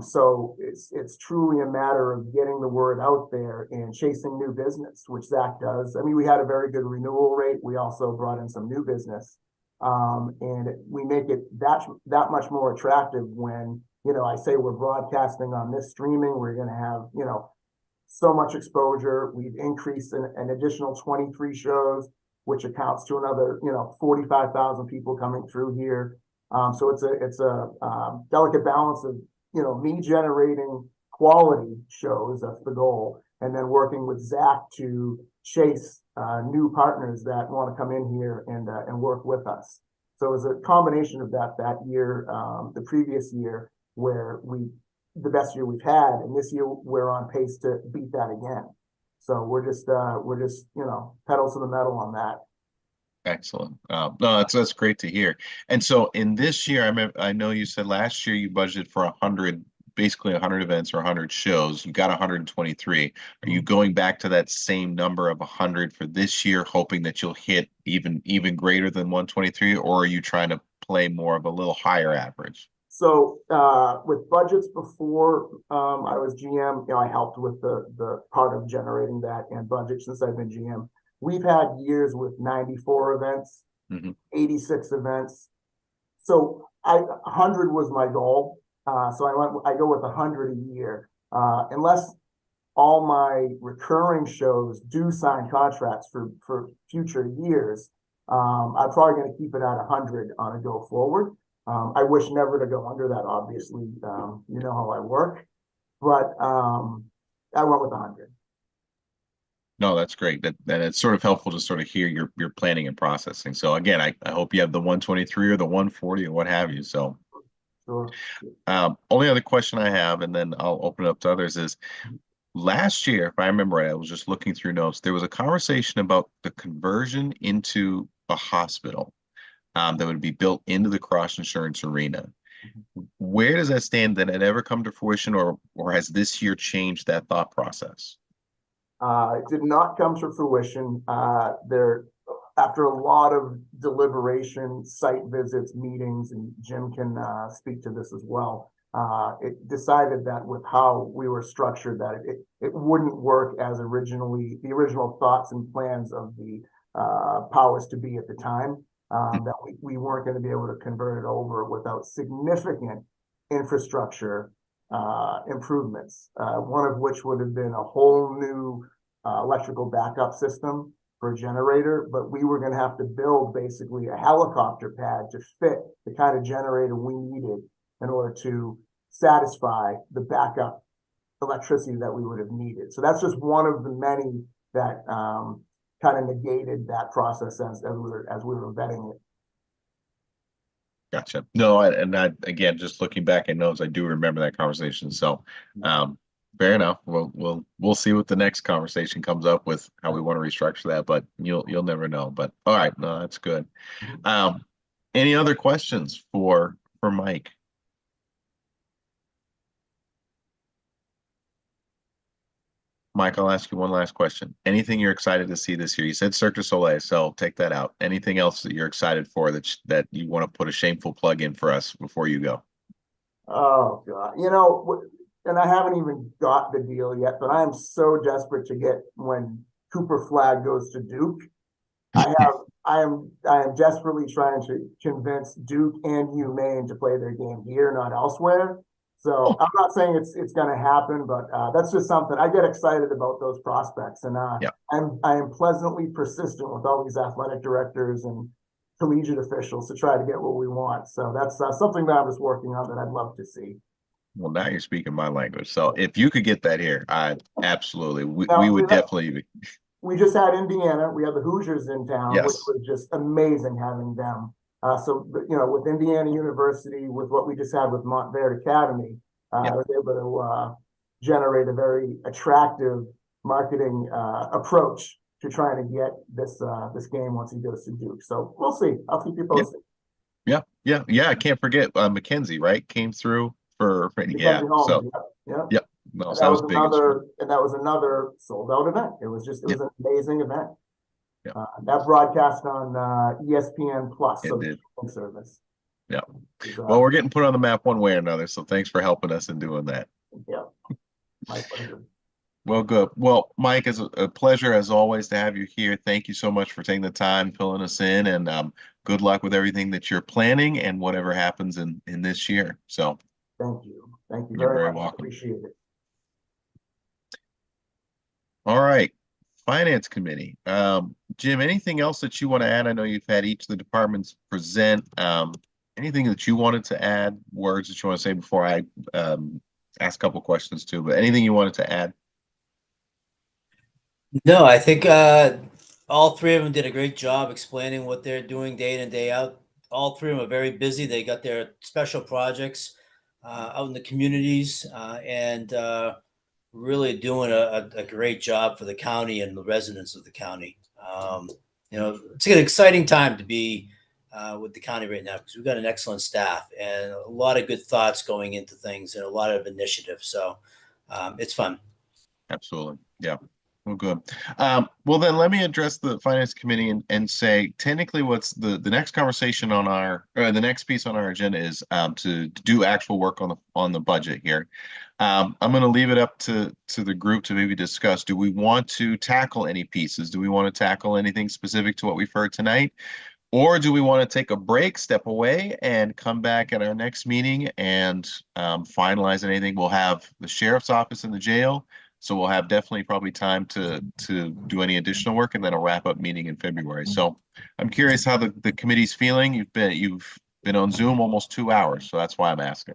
So it's truly a matter of getting the word out there and chasing new business, which Zach does. I mean, we had a very good renewal rate. We also brought in some new business. And we make it that much more attractive when, I say we're broadcasting on this streaming, we're going to have, so much exposure. We've increased an additional 23 shows, which accounts to another, 45,000 people coming through here. So it's a delicate balance of, me generating quality shows, that's the goal, and then working with Zach to chase new partners that want to come in here and work with us. So it was a combination of that year, the previous year, where the best year we've had, and this year we're on pace to beat that again. So we're just pedal to the metal on that. Excellent. No, that's great to hear. And so in this year, I know you said last year you budgeted for 100, basically 100 events or 100 shows. You got 123. Are you going back to that same number of 100 for this year, hoping that you'll hit even greater than 123, or are you trying to play more of a little higher average? So with budgets before I was GM, I helped with the part of generating that and budget since I've been GM. We've had years with 94 events, 86 events. So 100 was my goal. So I go with 100 a year. Unless all my recurring shows do sign contracts for future years, I'm probably going to keep it at 100 on a go forward. I wish never to go under that, obviously. You know how I work, but I went with 100. No, that's great. That it's sort of helpful to sort of hear your planning and processing. So again, I hope you have the 123 or the 140 or what have you. So Sure. only other question I have, and then I'll open it up to others, is last year, if I remember right, I was just looking through notes. There was a conversation about the conversion into a hospital that would be built into the cross insurance arena. Where does that stand? Did it ever come to fruition, or has this year changed that thought process? It did not come to fruition. After a lot of deliberation, site visits, meetings, and Jim can speak to this as well, it decided that with how we were structured, that it wouldn't work as the original thoughts and plans of the powers to be at the time, that we weren't going to be able to convert it over without significant infrastructure improvements. One of which would have been a whole new electrical backup system for a generator, but we were going to have to build basically a helicopter pad to fit the kind of generator we needed in order to satisfy the backup electricity that we would have needed. So that's just one of the many that kind of negated that process as we were vetting it. Gotcha. No, and I again, just looking back at notes, I do remember that conversation. So, fair enough. We'll see what the next conversation comes up with, how we want to restructure that. But you'll never know. But all right, no, that's good. Any other questions for Mike? Mike, I'll ask you one last question. Anything you're excited to see this year? You said Cirque du Soleil, so take that out. Anything else that you're excited for that you want to put a shameful plug in for us before you go? Oh God, you know, and I haven't even got the deal yet, but I am so desperate to get when Cooper Flag goes to Duke. I am desperately trying to convince Duke and UMaine to play their game here, not elsewhere. So I'm not saying it's going to happen, but that's just something I get excited about, those prospects, and I am pleasantly persistent with all these athletic directors and collegiate officials to try to get what we want. So that's something that I was working on that I'd love to see. Well, now you're speaking my language. So if you could get that here, I absolutely we would definitely. We just had Indiana. We had the Hoosiers in town, Yes. which was just amazing having them. So, you know, with Indiana University, with what we just had with Montverde Academy, I was able to generate a very attractive marketing approach to trying to get this game once he goes to Duke. So we'll see. I'll keep you posted. Yeah. I can't forget Mackenzie, right? Came through for Mackenzie Holmes, So yep. No, And so that was another sold out event. It was an amazing event. That broadcast on ESPN Plus, so the service. Yeah. Well, we're getting put on the map one way or another, so thanks for helping us in doing that. Yeah. My pleasure. Well, good. Well, Mike, it's a pleasure as always to have you here. Thank you so much for taking the time, filling us in, and good luck with everything that you're planning and whatever happens in this year. So thank you. Thank you you're very very much. welcome. Appreciate it. All right. Finance Committee. Jim, anything else that you want to add? I know you've had each of the departments present. Anything that you wanted to add, words that you want to say before I ask a couple questions too, but anything you wanted to add? No, I think all three of them did a great job explaining what they're doing day in and day out. All three of them are very busy. They got their special projects out in the communities and really doing a great job for the county and the residents of the county. You know, it's an exciting time to be with the county right now because we've got an excellent staff and a lot of good thoughts going into things and a lot of initiative. So it's fun. Absolutely. Yeah. Well, good. Well, then let me address the Finance Committee and say technically what's the next conversation on the next piece on our agenda is to do actual work on the budget here. I'm going to leave it up to the group to maybe discuss. Do we want to tackle any pieces? Do we want to tackle anything specific to what we've heard tonight? Or do we want to take a break, step away, and come back at our next meeting and finalize anything? We'll have the sheriff's office and the jail. So we'll have definitely probably time to do any additional work and then a wrap-up meeting in February. So I'm curious how the committee's feeling. You've been on Zoom almost 2 hours, so that's why I'm asking.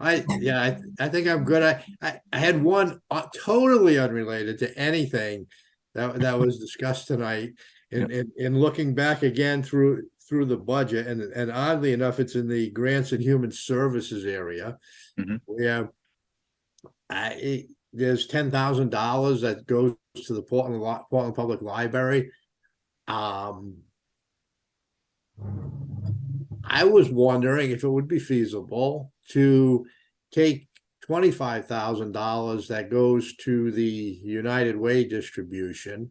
I think I'm good. I had one totally unrelated to anything that was discussed tonight. In looking back again through the budget, and oddly enough, it's in the grants and human services area. We have there's $10,000 that goes to the Portland Public Library. I was wondering if it would be feasible to take $25,000 that goes to the United Way distribution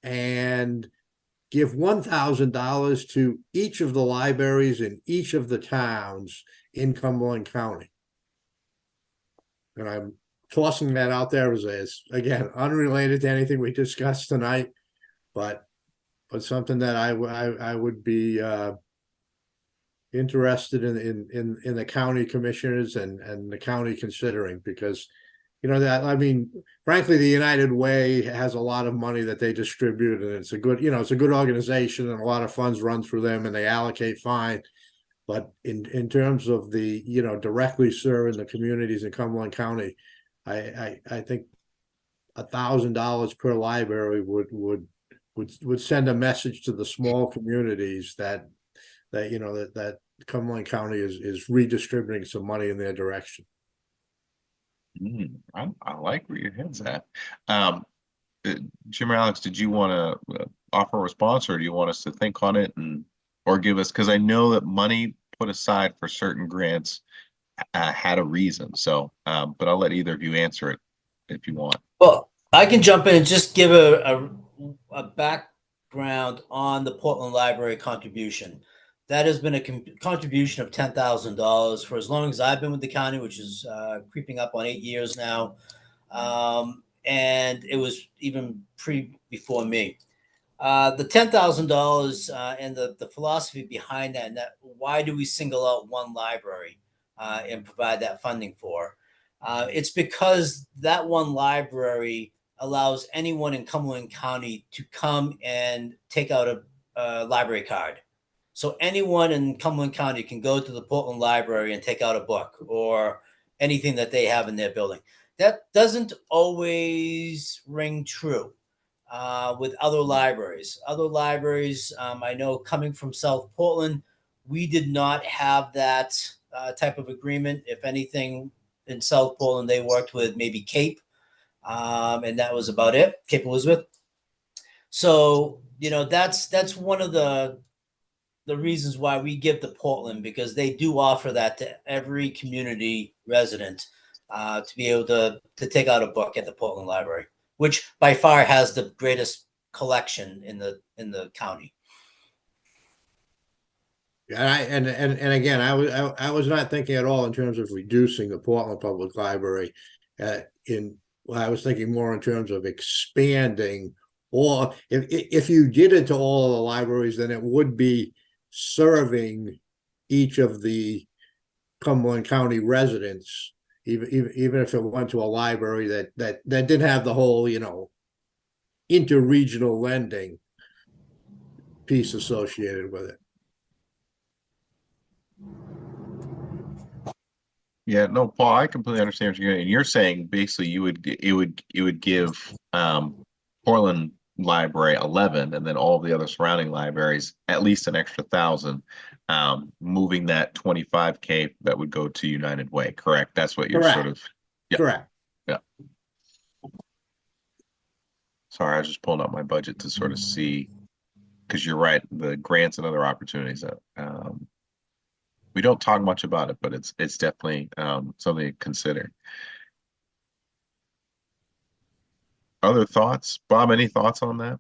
and give $1,000 to each of the libraries in each of the towns in Cumberland County. And I'm tossing that out there as again, unrelated to anything we discussed tonight, but something that I would be, interested in the county commissioners and the county considering, because that, I mean, frankly, the United Way has a lot of money that they distribute, and it's a good, it's a good organization, and a lot of funds run through them, and they allocate fine. But in terms of the, directly serving the communities in Cumberland County, I think $1,000 per library would send a message to the small communities that Cumberland County is redistributing some money in their direction. I like where your head's at. Jim or Alex, did you want to offer a response, or do you want us to think on it or give us, because I know that money put aside for certain grants had a reason. So, but I'll let either of you answer it if you want. Well, I can jump in and just give a background on the Portland Library contribution. That has been a contribution of $10,000 for as long as I've been with the county, which is creeping up on 8 years now. And it was even before me. The $10,000 and the philosophy behind that, and that why do we single out one library and provide that funding for? It's because that one library allows anyone in Cumberland County to come and take out a library card. So anyone in Cumberland County can go to the Portland Library and take out a book or anything that they have in their building. That doesn't always ring true with other libraries. Other libraries, I know coming from South Portland, we did not have that type of agreement. If anything, in South Portland, they worked with maybe Cape, and that was about it, Cape Elizabeth. So, that's one of the reasons why we give to Portland, because they do offer that to every community resident to be able to take out a book at the Portland Library, which by far has the greatest collection in the county. Yeah, and again, I was not thinking at all in terms of reducing the Portland Public Library. I was thinking more in terms of expanding, or if you did it to all of the libraries, then it would be serving each of the Cumberland County residents, even if it went to a library that didn't have the whole, interregional lending piece associated with it. Yeah, no, Paul, I completely understand what you're doing. And you're saying basically it would give Portland Library 11, and then all of the other surrounding libraries at least an extra 1,000, moving that 25K that would go to United Way. Correct? That's what you're sort of. Yeah. Correct. Yeah. Sorry, I was just pulling up my budget to sort of see, because you're right, the grants and other opportunities that we don't talk much about it, but it's definitely something to consider. Other thoughts? Bob, any thoughts on that?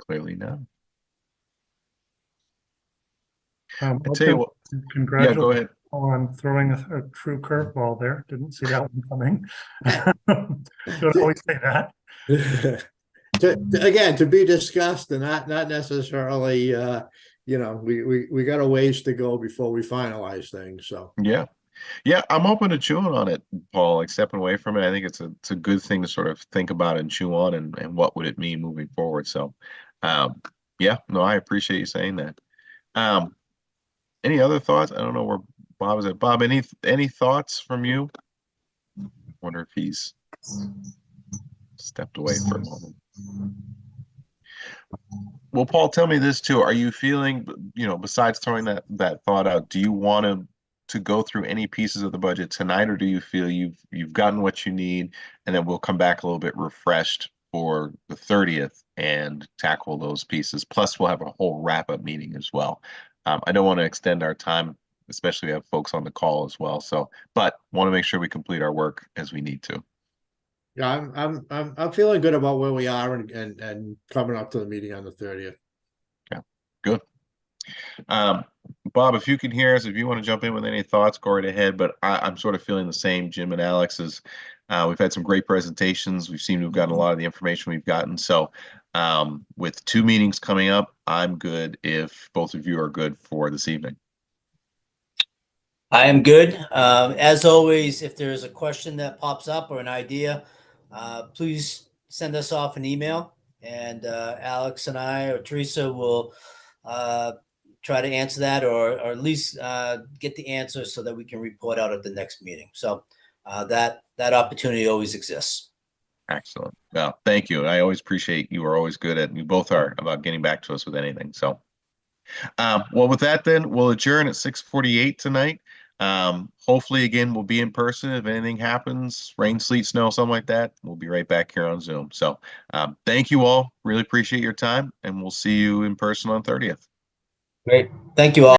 Clearly not. I'll tell you what, congratulations go ahead. on throwing a true curveball there. Didn't see that one coming. Don't always say that. Again, to be discussed, and not necessarily, we got a ways to go before we finalize things. So yeah, I'm open to chewing on it, Paul. Like stepping away from it, I think it's a good thing to sort of think about and chew on, and what would it mean moving forward. So, yeah, no, I appreciate you saying that. Any other thoughts? I don't know where Bob is at. Bob, any thoughts from you? Wonder if he's stepped away for a moment. Well, Paul, tell me this too. Are you feeling, besides throwing that thought out, do you want to go through any pieces of the budget tonight, or do you feel you've gotten what you need, and then we'll come back a little bit refreshed for the 30th and tackle those pieces? Plus, we'll have a whole wrap-up meeting as well. I don't want to extend our time, especially we have folks on the call as well. So, but want to make sure we complete our work as we need to. Yeah, I'm feeling good about where we are and coming up to the meeting on the 30th. Yeah, good. Bob, if you can hear us, if you want to jump in with any thoughts, go right ahead. But I'm sort of feeling the same. Jim and Alex is We've had some great presentations. We've seemed to have gotten a lot of the information we've gotten. So with 2 meetings coming up, I'm good if both of you are good for this evening. I am good. As always, if there's a question that pops up or an idea, please send us off an email, and Alex and I or Teresa will try to answer that, or at least get the answer so that we can report out at the next meeting. So that opportunity always exists. Excellent. Well, thank you. I always appreciate you are always good at, you both are, about getting back to us with anything. So, well, with that, then we'll adjourn at 6:48 tonight. Hopefully, again, we'll be in person. If anything happens, rain, sleet, snow, something like that, we'll be right back here on Zoom. So, thank you all. Really appreciate your time, and we'll see you in person on 30th. Great. Thank you all.